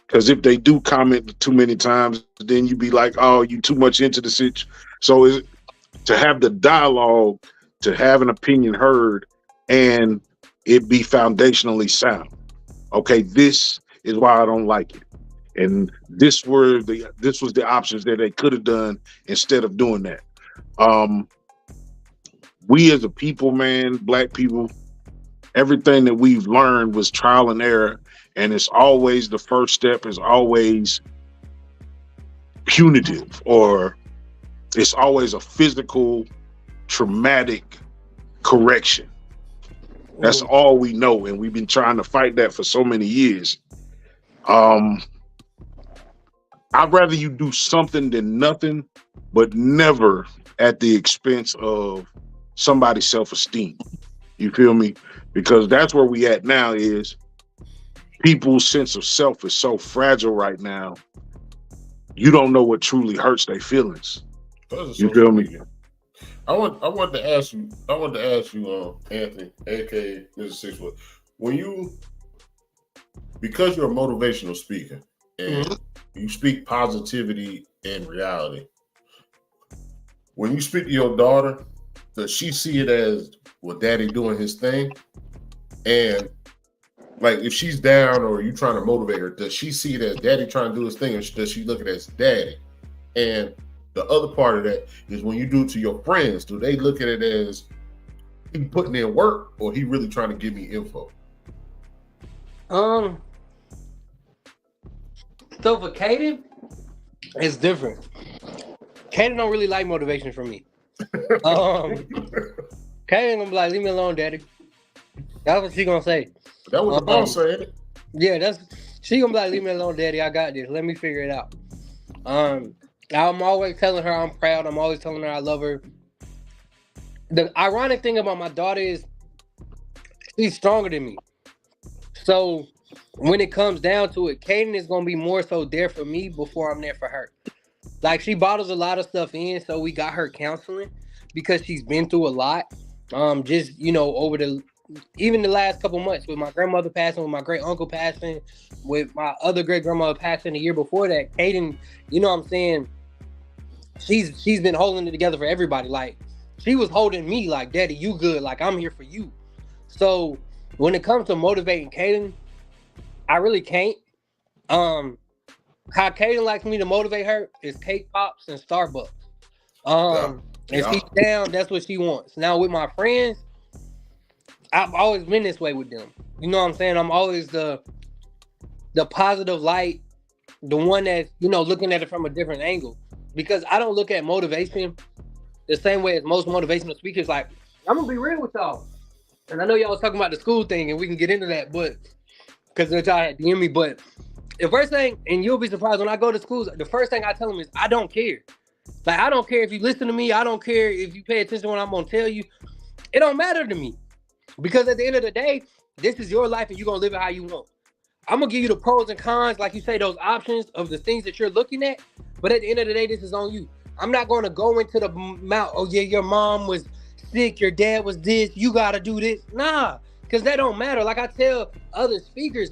Because if they do comment too many times, then you be like, oh, you too much into the situation. So to have the dialogue, to have an opinion heard, and it be foundationally sound. Okay, this is why I don't like it. And this was the options that they could have done instead of doing that. We as a people, man, black people, everything that we've learned was trial and error. And it's always the first step is always punitive, or it's always a physical, traumatic correction. That's all we know, and we've been trying to fight that for so many years. I'd rather you do something than nothing, but never at the expense of somebody's self-esteem. You feel me? Because that's where we at now is people's sense of self is so fragile right now. You don't know what truly hurts their feelings. You feel me? I want to ask you, Anthony, aka Mr. 6'1", because you're a motivational speaker and you speak positivity and reality. When you speak to your daughter, does she see it as, well, daddy doing his thing? And like if she's down or you trying to motivate her, does she see it as daddy trying to do his thing, or does she look at it as daddy? And the other part of that is when you do it to your friends, do they look at it as he putting in work, or he really trying to give me info? So for Kaden, it's different. Kaden don't really like motivation from me. Kaden gonna be like, leave me alone, daddy. That's what she gonna say. That was the boss saying it. Yeah, she gonna be like, leave me alone, daddy. I got this. Let me figure it out. I'm always telling her I'm proud. I'm always telling her I love her. The ironic thing about my daughter is she's stronger than me. So when it comes down to it, Kaden is going to be more so there for me before I'm there for her. Like, she bottles a lot of stuff in, so we got her counseling because she's been through a lot. Just, you know, over even the last couple months with my grandmother passing, with my great uncle passing, with my other great grandmother passing the year before that. Kaden, you know what I'm saying? She's been holding it together for everybody. Like, She was holding me like, Daddy, you good. Like, I'm here for you. So when it comes to motivating Kaden, I really can't. How Kaden likes me to motivate her is cake pops and Starbucks. And she's down, that's what she wants. Now with my friends, I've always been this way with them. You know what I'm saying? I'm always the positive light, the one that's, looking at it from a different angle. Because I don't look at motivation the same way as most motivational speakers. Like, I'm gonna be real with y'all. And I know y'all was talking about the school thing, and we can get into that, but because y'all had DM me. But the first thing, and you'll be surprised when I go to schools, the first thing I tell them is I don't care. Like, I don't care if you listen to me. I don't care if you pay attention to what I'm gonna tell you. It don't matter to me. Because at the end of the day, this is your life and you're gonna live it how you want. I'm gonna give you the pros and cons, like you say, those options of the things that you're looking at. But at the end of the day, this is on you. I'm not gonna go into the mouth, oh yeah, your mom was sick, your dad was this, you gotta do this. Nah, because that don't matter. Like I tell other speakers,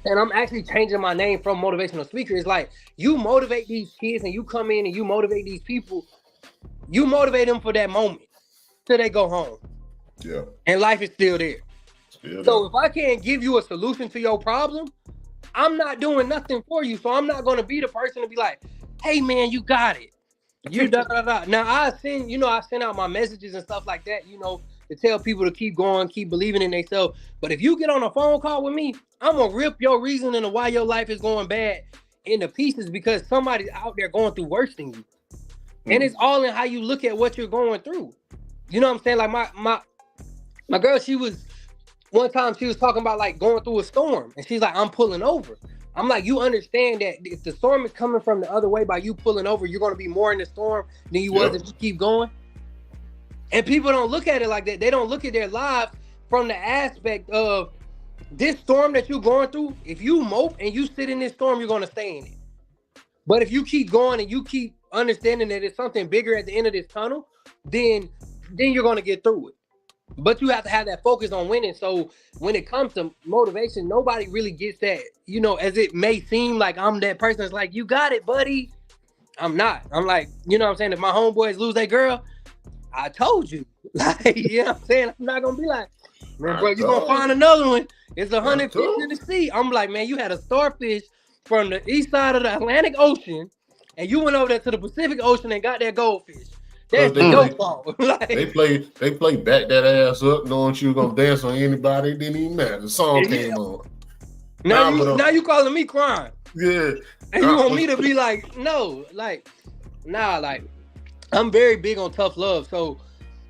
and I'm actually changing my name from motivational speaker. It's like, you motivate these kids and you come in and you motivate these people. You motivate them for that moment till they go home. Yeah. And life is still there. So if I can't give you a solution to your problem, I'm not doing nothing for you. So I'm not going to be the person to be like, hey man, you got it. You da da da. Now I send out my messages and stuff like that, to tell people to keep going, keep believing in themselves. But if you get on a phone call with me, I'm going to rip your reasoning of why your life is going bad into pieces because somebody's out there going through worse than you. And it's all in how you look at what you're going through. You know what I'm saying? Like my girl, one time she was talking about like going through a storm and she's like, I'm pulling over. I'm like, you understand that if the storm is coming from the other way by you pulling over, you're going to be more in the storm than you was if you keep going. And people don't look at it like that. They don't look at their lives from the aspect of this storm that you're going through. If you mope and you sit in this storm, you're going to stay in it. But if you keep going and you keep understanding that it's something bigger at the end of this tunnel, then you're going to get through it. But you have to have that focus on winning. So when it comes to motivation, nobody really gets that, as it may seem like I'm that person that's like, you got it, buddy. I'm not. I'm like, you know what I'm saying? If my homeboys lose their girl, I told you. Like, you know what I'm saying? I'm not going to be like, man, bro, you're going to find another one. It's 100 fish in the sea. I'm like, man, you had a starfish from the east side of the Atlantic Ocean, and you went over there to the Pacific Ocean and got that goldfish. That's your fault. Like, they play back that ass up, knowing she was gonna dance on anybody. It didn't even matter. The song came on. Now you calling me crying. Yeah. And you want me to be like, no, like, nah, like, I'm very big on tough love. So,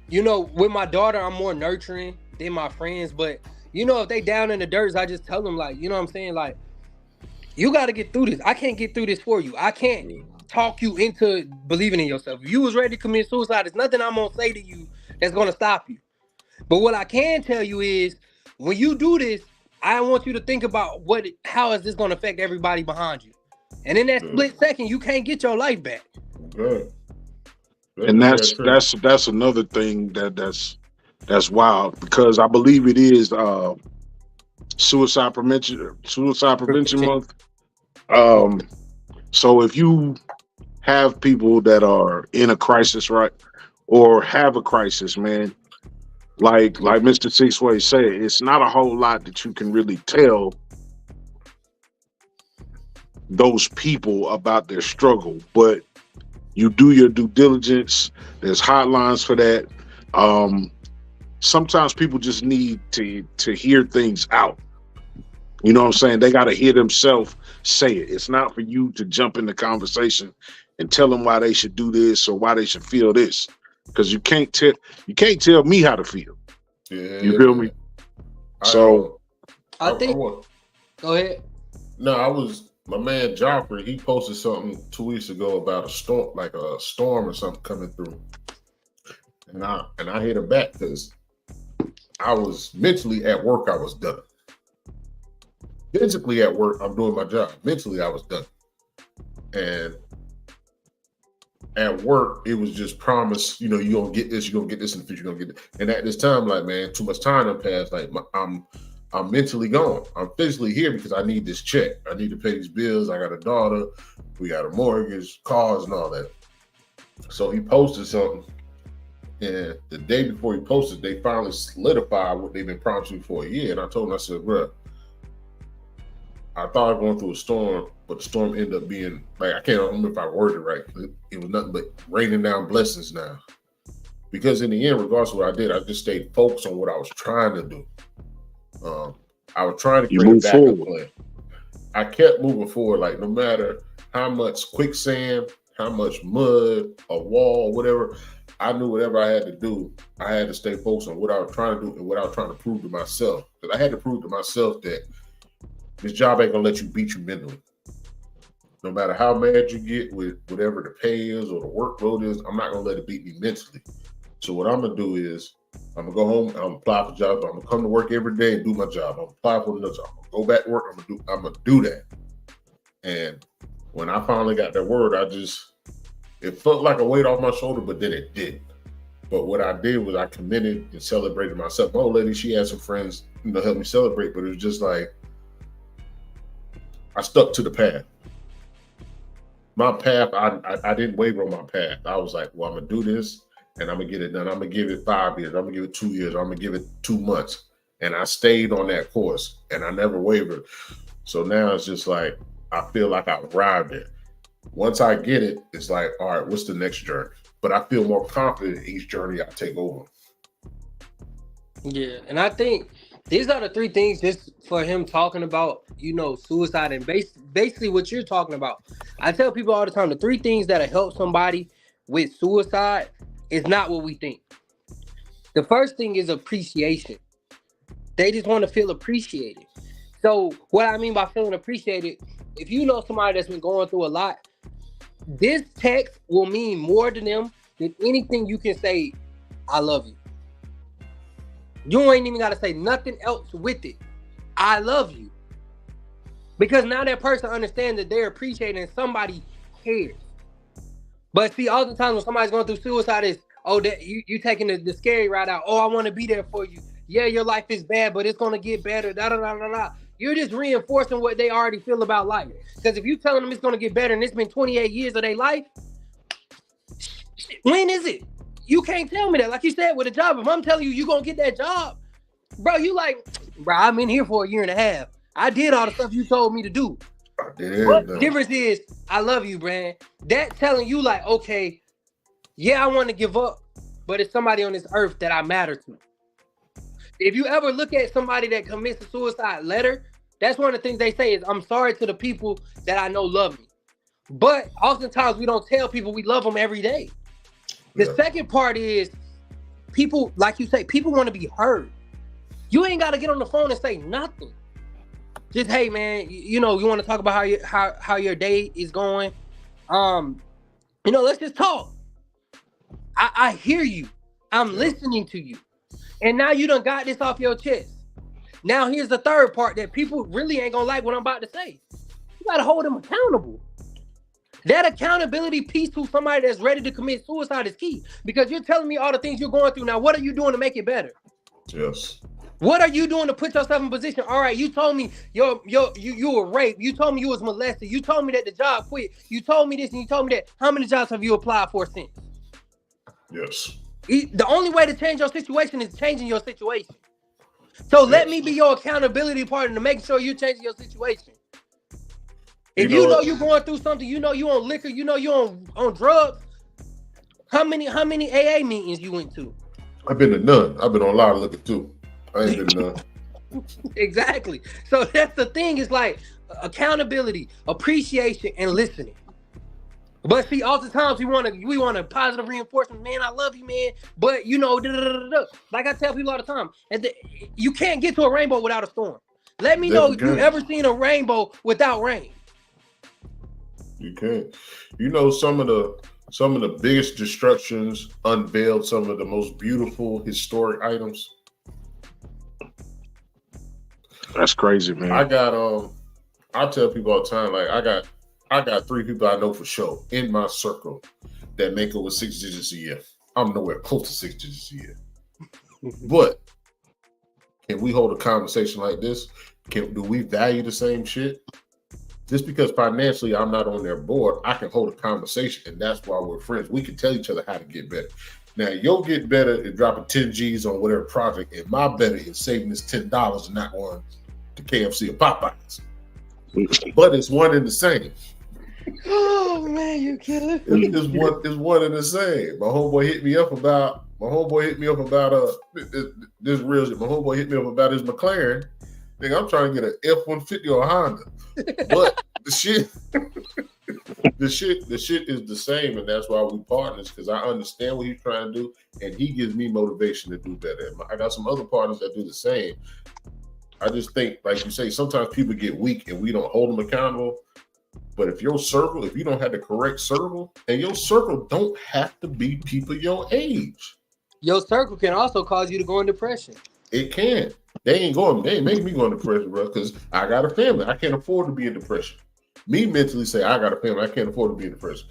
with my daughter, I'm more nurturing than my friends. But, if they down in the dirt, I just tell them, like, you know what I'm saying? Like, you got to get through this. I can't get through this for you. I can't talk you into believing in yourself. If you was ready to commit suicide, there's nothing I'm going to say to you that's going to stop you. But what I can tell you is, when you do this, I want you to think about how is this going to affect everybody behind you. And in that split second, you can't get your life back. Good. And that's another thing that's wild, because I believe it is suicide prevention month. So if you have people that are in a crisis, right, or have a crisis, man, like Mr. Sixway said, it's not a whole lot that you can really tell those people about their struggle, but you do your due diligence. There's hotlines for that. Sometimes people just need to hear things out. You know what I'm saying? They got to hear themselves say it. It's not for you to jump in the conversation and tell them why they should do this or why they should feel this, because you can't tell me how to feel. Yeah, you feel me? I think. Go ahead. No, my man Joffrey. He posted something 2 weeks ago about a storm, like a storm or something coming through, and I hit him back because I was mentally at work. I was done. Physically at work, I'm doing my job. Mentally, I was done. And at work, it was just promised, you're going to get this, you're going to get this in the future, you're going to get it. And at this time, like, man, too much time done passed. Like, I'm mentally gone. I'm physically here because I need this check. I need to pay these bills. I got a daughter. We got a mortgage, cars, and all that. So he posted something. And the day before he posted, they finally solidified what they've been promising for a year. And I told him, I said, bro, I thought I was going through a storm, but the storm ended up being, like, I can't remember if I worded it right. It was nothing but raining down blessings now. Because in the end, regardless of what I did, I just stayed focused on what I was trying to do. I was trying to create a backup plan. I kept moving forward, like no matter how much quicksand, how much mud, a wall, whatever, I knew whatever I had to do, I had to stay focused on what I was trying to do and what I was trying to prove to myself. Because I had to prove to myself that this job ain't gonna let you beat you mentally. No matter how mad you get with whatever the pay is or the workload is, I'm not gonna let it beat me mentally. So what I'm gonna do is I'm gonna go home, I'm gonna apply for jobs, I'm gonna come to work every day and do my job. I'm gonna apply for another job, I'm gonna go back to work, I'm gonna do that. And when I finally got that word, it felt like a weight off my shoulder, but then it didn't. But what I did was I committed and celebrated myself. My old lady, she had some friends, help me celebrate, but it was just like I stuck to the path. My path, I didn't waver on my path. I was like, well, I'm gonna do this and I'm gonna get it done. I'm gonna give it 5 years, I'm gonna give it 2 years, I'm gonna give it 2 months. And I stayed on that course and I never wavered. So now it's just like I feel like I've arrived there. Once I get it, it's like, all right, what's the next journey? But I feel more confident in each journey I take over. Yeah, and I think these are the 3 things just for him talking about, suicide and basically what you're talking about. I tell people all the time, the 3 things that'll help somebody with suicide is not what we think. The first thing is appreciation. They just want to feel appreciated. So what I mean by feeling appreciated, if you know somebody that's been going through a lot, this text will mean more to them than anything you can say, I love you. You ain't even got to say nothing else with it. I love you. Because now that person understands that they're appreciating somebody cares. But see, all the time when somebody's going through suicide is, that you taking the scary route out. Oh, I want to be there for you. Yeah, your life is bad, but it's going to get better. Da, da, da, da, da. You're just reinforcing what they already feel about life. Because if you telling them it's going to get better and it's been 28 years of their life, when is it? You can't tell me that. Like you said, with a job, if I'm telling you you're going to get that job, bro, you like, bro, I've been here for a year and a half. I did all the stuff you told me to do. But the difference is, I love you, Brand. That telling you like, okay, yeah, I want to give up, but it's somebody on this earth that I matter to. If you ever look at somebody that commits a suicide letter, that's one of the things they say is, I'm sorry to the people that I know love me. But oftentimes we don't tell people we love them every day. The second part is people, like you say, people want to be heard. You ain't got to get on the phone and say nothing. Just, hey, man, you want to talk about how your day is going. Let's just talk. I hear you. I'm listening to you. And now you done got this off your chest. Now here's the third part that people really ain't gonna like what I'm about to say. You gotta hold them accountable. That accountability piece to somebody that's ready to commit suicide is key. Because you're telling me all the things you're going through. Now, what are you doing to make it better? Yes. What are you doing to put yourself in position? All right, you told me you were raped. You told me you was molested. You told me that the job quit. You told me this and you told me that. How many jobs have you applied for since? Yes. The only way to change your situation is changing your situation. So let me be your accountability partner to make sure you're changing your situation. If you know you're going through something, you on liquor, you on drugs, how many AA meetings you went to? I've been to none. I've been on a lot of liquor too. I ain't been to none. Exactly. So that's the thing, is like accountability, appreciation, and listening. But see, oftentimes we want a positive reinforcement. Man, I love you, man. But like I tell people all the time, you can't get to a rainbow without a storm. Let me know if you ever seen a rainbow without rain. You can't. Some of the biggest destructions unveiled some of the most beautiful historic items. That's crazy, man. I tell people all the time, like I got 3 people I know for sure in my circle that make over 6 digits a year. I'm nowhere close to 6 digits a year. But can we hold a conversation like this? Do we value the same shit? Just because financially I'm not on their board, I can hold a conversation, and that's why we're friends. We can tell each other how to get better. Now, you'll get better at dropping 10 G's on whatever project, and my better is saving this $10 and not going to KFC or Popeyes. But it's one and the same. Oh man, you killer. It's one and the same. My homeboy hit me up about this real shit. My homeboy hit me up about his McLaren. Nigga, I'm trying to get an F-150 or a Honda. But the shit is the same, and that's why we partners, because I understand what he's trying to do, and he gives me motivation to do better. I got some other partners that do the same. I just think, like you say, sometimes people get weak and we don't hold them accountable. But if you don't have the correct circle, and your circle don't have to be people your age. Your circle can also cause you to go in depression. It can. They ain't making me go in depression, bro, because I got a family. I can't afford to be in depression. Me mentally say I got a family. I can't afford to be in depression.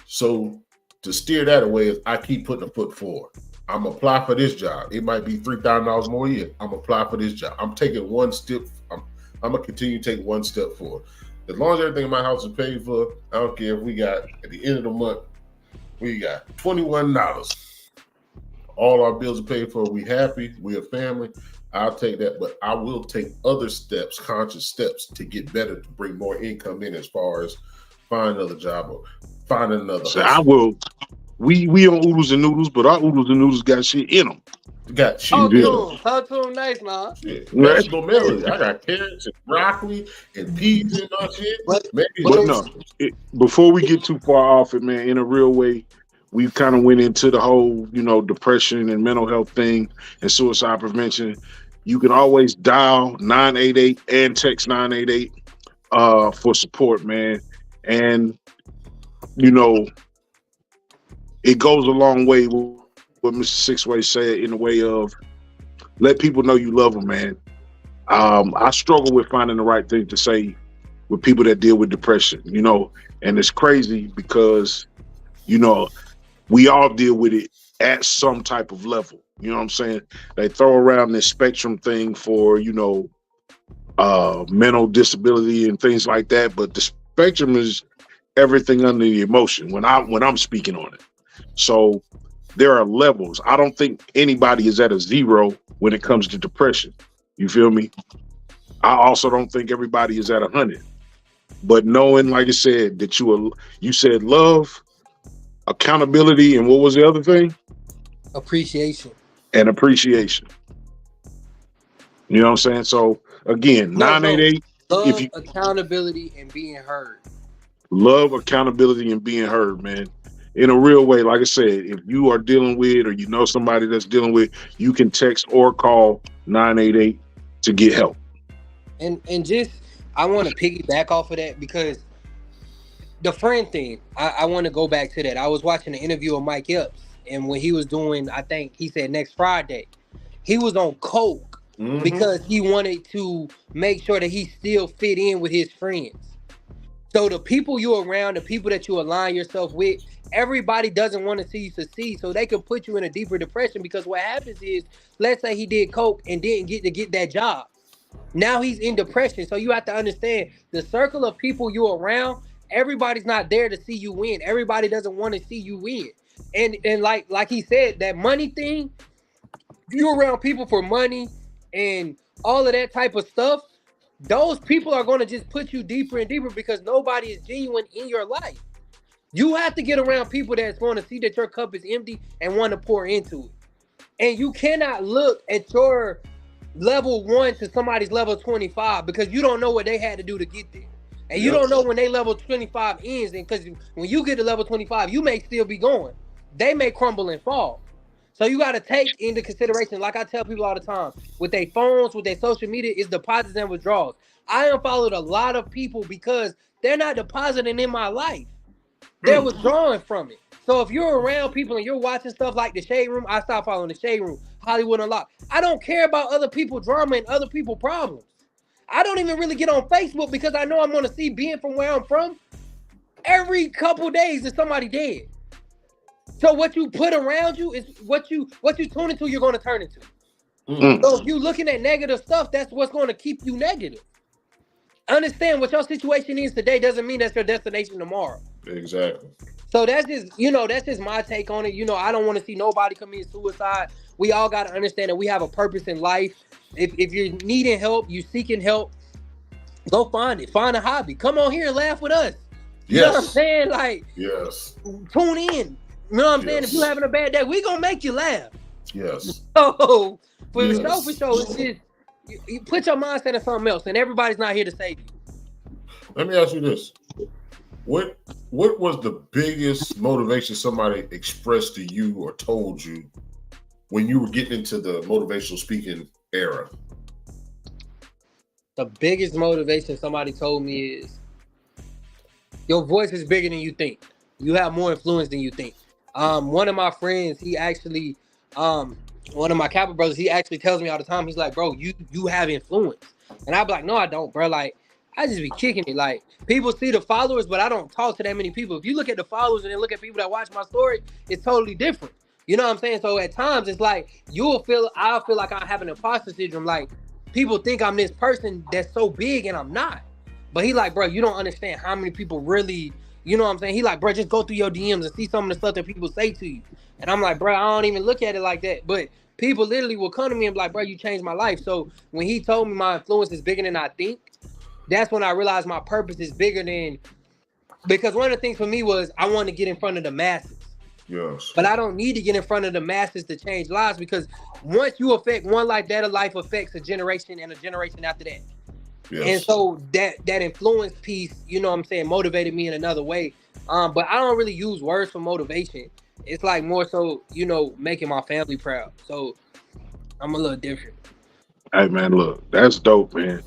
So to steer that away is I keep putting a foot forward. I'm going to apply for this job. It might be $3,000 more a year. I'm going to apply for this job. I'm taking one step. I'm going to continue to take one step forward. As long as everything in my house is paid for, I don't care if we got, at the end of the month, we got $21. All our bills are paid for. We happy. We a family. I'll take that, but I will take other steps, conscious steps, to get better, to bring more income in, as far as find another job or find another. So I will. We on oodles and noodles, but our oodles and noodles got shit in them. Got shit. Talk to him nice, man. Vegetable melody. I got carrots and broccoli and peas and all shit. But no, before we get too far off it, man, in a real way, we kind of went into the whole, depression and mental health thing and suicide prevention. You can always dial 988 and text 988 for support, man. And, it goes a long way with what Mr. Sixway said, in the way of let people know you love them, man. I struggle with finding the right thing to say with people that deal with depression, and it's crazy because, we all deal with it at some type of level. You know what I'm saying? They throw around this spectrum thing for, mental disability and things like that. But the spectrum is everything under the emotion when I'm speaking on it. So there are levels. I don't think anybody is at a zero when it comes to depression. You feel me? I also don't think everybody is at 100. But knowing, like I said, that you said love, accountability, and what was the other thing? Appreciation. And appreciation. You know what I'm saying? So again, 988. Love, accountability, and being heard. Love, accountability, and being heard, man. In a real way, like I said, if you are dealing with, or you know somebody that's dealing with, you can text or call 988 to get help. And just, I want to piggyback off of that, because the friend thing, I want to go back to that. I was watching an interview of Mike Epps, and when he was doing, I think he said next Friday, he was on coke because he wanted to make sure that he still fit in with his friends. So the people you're around, the people that you align yourself with, everybody doesn't want to see you succeed, so they can put you in a deeper depression, because what happens is, let's say he did coke and didn't get that job. Now he's in depression. So you have to understand the circle of people you're around, everybody's not there to see you win. Everybody doesn't want to see you win. And like he said, that money thing, you're around people for money and all of that type of stuff, those people are going to just put you deeper and deeper, because nobody is genuine in your life. You have to get around people that's going to see that your cup is empty and want to pour into it. And you cannot look at your level 1 to somebody's level 25, because you don't know what they had to do to get there. And you don't know when they level 25 ends, and because when you get to level 25, you may still be going. They may crumble and fall. So you got to take into consideration, like I tell people all the time, with their phones, with their social media, is deposits and withdrawals. I unfollowed a lot of people because they're not depositing in my life. They're withdrawing from it. So if you're around people and you're watching stuff like The Shade Room, I stopped following The Shade Room, Hollywood Unlocked. I don't care about other people's drama and other people's problems. I don't even really get on Facebook, because I know I'm going to see, being from where I'm from, every couple days there's somebody dead. So what you put around you is what you tune into, you're going to turn into. So if you're looking at negative stuff, that's what's going to keep you negative. Understand what your situation is today doesn't mean that's your destination tomorrow. Exactly. So that's just my take on it. I don't want to see nobody commit suicide. We all got to understand that we have a purpose in life. If you're needing help, you seeking help, go find it. Find a hobby. Come on here and laugh with us. You know what I'm saying? Like, yes, tune in. You know what I'm saying? If you're having a bad day, we gonna make you laugh. Yes. So for sure, it's just you put your mindset in something else, and everybody's not here to save you. Let me ask you this: What was the biggest motivation somebody expressed to you or told you when you were getting into the motivational speaking era? The biggest motivation somebody told me is your voice is bigger than you think. You have more influence than you think. One of my friends, he actually, one of my Kappa brothers, he actually tells me all the time, he's like, bro, you have influence. And I'd be like, no, I don't, bro. Like, I just be kicking it. Like, people see the followers, but I don't talk to that many people. If you look at the followers and then look at people that watch my story, it's totally different. You know what I'm saying? So at times, it's like, I'll feel like I have an imposter syndrome. Like, people think I'm this person that's so big and I'm not. But he like, bro, you don't understand how many people really, you know what I'm saying? He like, bro, just go through your DMs and see some of the stuff that people say to you. And I'm like, bro, I don't even look at it like that. But people literally will come to me and be like, bro, you changed my life. So when he told me my influence is bigger than I think, that's when I realized my purpose is bigger than, because one of the things for me was I wanted to get in front of the masses. Yes. But I don't need to get in front of the masses to change lives, because once you affect one life, that life affects a generation and a generation after that. Yes. And so that influence piece, you know what I'm saying, motivated me in another way. But I don't really use words for motivation. It's like more so, making my family proud. So I'm a little different. Hey, man, look, that's dope, man.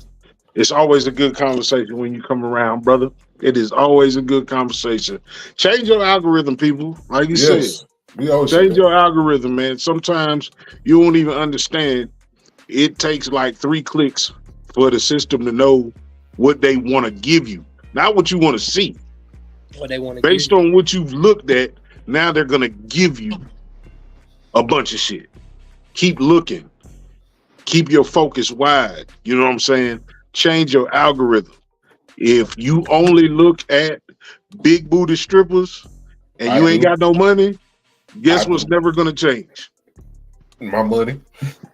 It's always a good conversation when you come around, brother. It is always a good conversation. Change your algorithm, people. Like you said, change your algorithm, man. Sometimes you won't even understand. It takes like 3 clicks for the system to know what they want to give you, not what you want to see. What they want to based on what you've looked at. Now they're gonna give you a bunch of shit. Keep looking. Keep your focus wide. You know what I'm saying? Change your algorithm. If you only look at big booty strippers and you ain't got no money, guess what's never gonna change? My money.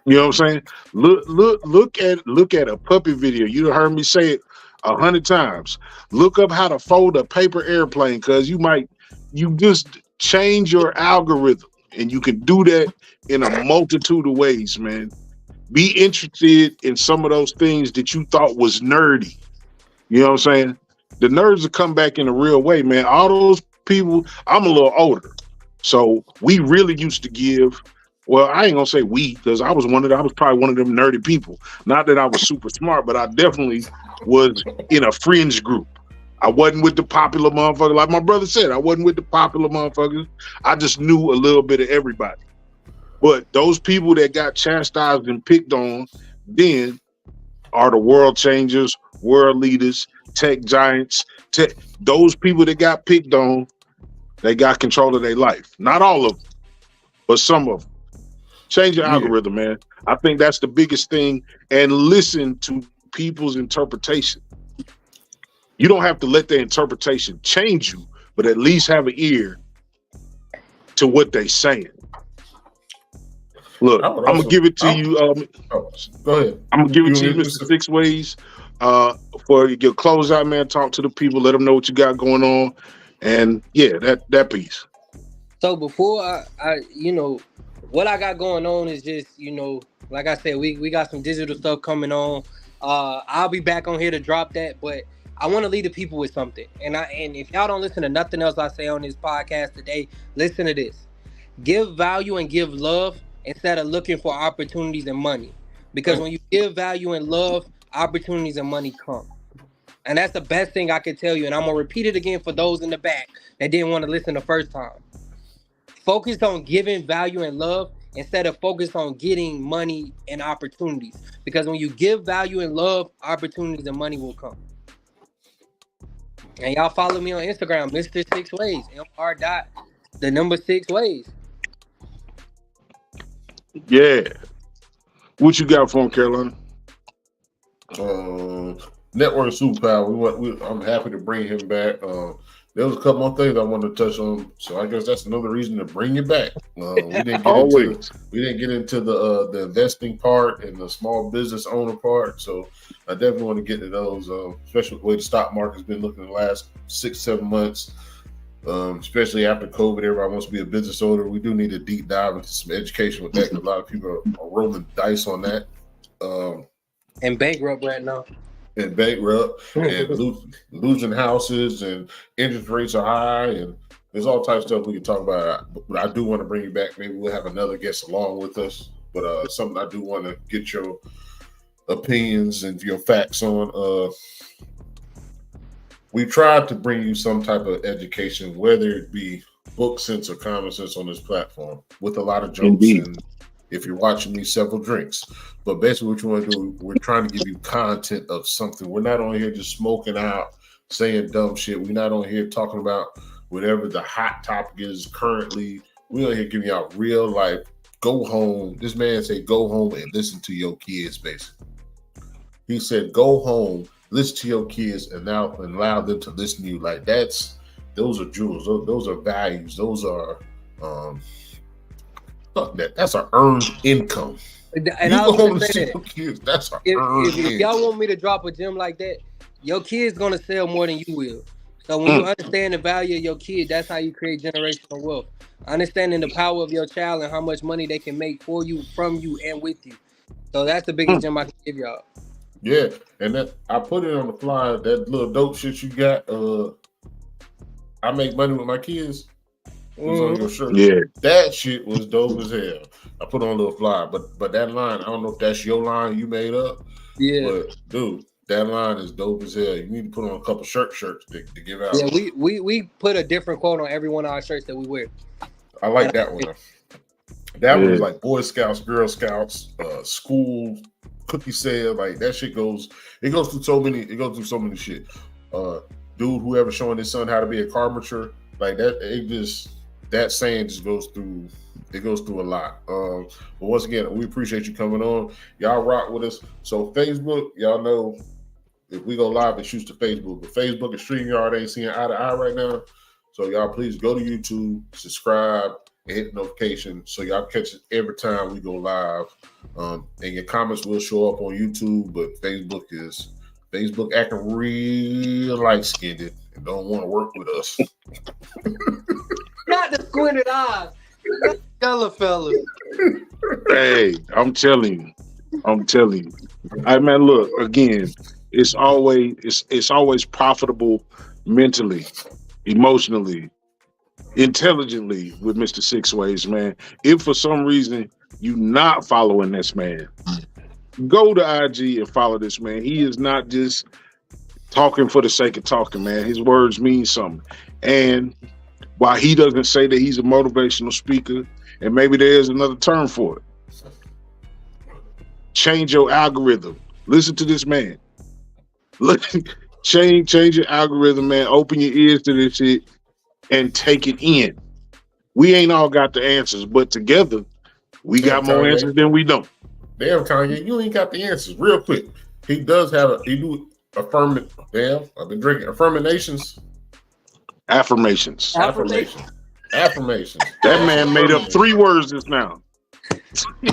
You know what I'm saying? Look at a puppy video. You heard me say it 100 times. Look up how to fold a paper airplane, because you just change your algorithm, and you can do that in a multitude of ways, man. Be interested in some of those things that you thought was nerdy. You know what I'm saying? The nerds will come back in a real way, man. All those people, I'm a little older, so we really used to give. Well, I ain't gonna say we, because I was probably one of them nerdy people. Not that I was super smart, but I definitely was in a fringe group. I wasn't with the popular motherfuckers. Like my brother said, I wasn't with the popular motherfuckers. I just knew a little bit of everybody. But those people that got chastised and picked on then are the world changers, world leaders, tech giants. Those people that got picked on, they got control of their life. Not all of them, but some of them. Change your algorithm, man. I think that's the biggest thing. And listen to people's interpretation. You don't have to let their interpretation change you, but at least have an ear to what they're saying. Look, I'm gonna give it to you. Go ahead. I'm gonna give it to you, Mr. Six Ways, for your closeout, man. Talk to the people, let them know what you got going on, and yeah, that piece. So before I what I got going on is just, like I said, we got some digital stuff coming on. I'll be back on here to drop that, but I want to leave the people with something. And if y'all don't listen to nothing else I say on this podcast today, listen to this. Give value and give love instead of looking for opportunities and money. Because when you give value and love, opportunities and money come. And that's the best thing I can tell you. And I'm going to repeat it again for those in the back that didn't want to listen the first time. Focus on giving value and love instead of focus on getting money and opportunities. Because when you give value and love, opportunities and money will come. And y'all follow me on Instagram, Mr. 6 Ways, MR.6 ways. Yeah. What you got for him, Carolina? Network superpower. I'm happy to bring him back. there was a couple more things I wanted to touch on. So I guess that's another reason to bring you back. We didn't get Always. into the investing part and the small business owner part. So I definitely want to get to those, especially the way the stock market's been looking the last 6-7 months. Especially after COVID, everybody wants to be a business owner. We do need to deep dive into some education with that. A lot of people are rolling dice on that. And bankrupt right now. And bankrupt and losing houses, and interest rates are high, and there's all types of stuff we can talk about. But I do want to bring you back. Maybe we'll have another guest along with us. But something I do want to get your opinions and your facts on. We tried to bring you some type of education, whether it be book sense or common sense on this platform, with a lot of jokes. Indeed. And if you're watching me, several drinks. But basically what you want to do, we're trying to give you content of something. We're not on here just smoking out, saying dumb shit. We're not on here talking about whatever the hot topic is currently. We're on here giving y'all real life. Go home. This man said, go home and listen to your kids, basically. He said, go home, listen to your kids, and now allow them to listen to you. Like, those are jewels. Those are values. Those are that's our earned income. And I was gonna say that. Kids, that's our if y'all want me to drop a gem like that, your kid's gonna sell more than you will. So when you understand the value of your kid, that's how you create generational wealth. Understanding the power of your child and how much money they can make for you, from you, and with you. So that's the biggest gem I can give y'all. Yeah, and that I put it on the flyer. That little dope shit you got. I make money with my kids. It was on your shirt. Yeah, that shit was dope as hell. I put on a little flyer, but that line, I don't know if that's your line you made up. Yeah, but dude, that line is dope as hell. You need to put on a couple shirts to give out. Yeah, we put a different quote on every one of our shirts that we wear. I like that one. That one is like Boy Scouts, Girl Scouts, school, cookie sale. Like that shit goes. It goes through so many. It goes through so many shit. Dude, whoever showing his son how to be a carpenter, like that. It just that saying just goes through. It goes through a lot. But once again, we appreciate you coming on. Y'all rock with us. So Facebook, y'all know if we go live, it shoots to Facebook. But Facebook and StreamYard ain't seeing eye to eye right now. So y'all please go to YouTube, subscribe, and hit the notification so y'all catch it every time we go live. And your comments will show up on YouTube, but Facebook acting real light-skinned and don't want to work with us. Not the squinted eyes. Yellow fella. hey, I'm telling you. I man, look again. It's always profitable mentally, emotionally, intelligently with Mr. Six Ways, man. If for some reason you're not following this man, go to IG and follow this man. He is not just talking for the sake of talking, man. His words mean something. And while he doesn't say that he's a motivational speaker, and maybe there's another term for it, change your algorithm. Listen to this man. Look, change your algorithm, man. Open your ears to this shit and take it in. We ain't all got the answers, but together we got more answers than we don't. Damn, Kanye, you ain't got the answers. Real quick, he do affirming. Damn, I've been drinking affirmations. Affirmations. That man made up 3 words just now.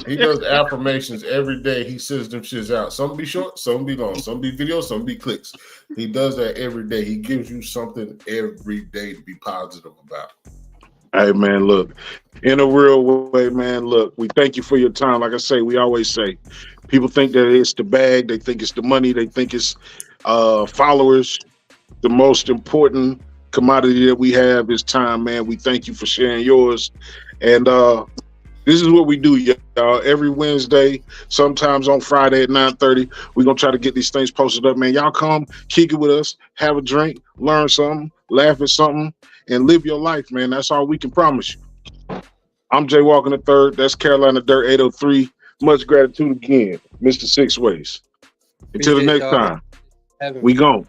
He does affirmations every day. He sends them shits out. Some be short, some be long, some be video, some be clicks. He does that every day. He gives you something every day to be positive about. Hey, man, look, in a real way, man, look, we thank you for your time. Like I say, we always say, people think that it's the bag, they think it's the money, they think it's followers. The most important commodity that we have is time, man. We thank you for sharing yours. And this is what we do, y'all. Every Wednesday, sometimes on Friday at 9:30, we're going to try to get these things posted up, man. Y'all come, kick it with us, have a drink, learn something, laugh at something, and live your life, man. That's all we can promise you. I'm Jay Walker III. That's Carolina Dirt 803. Much gratitude again, Mr. Six Ways. Until the next time, we gone.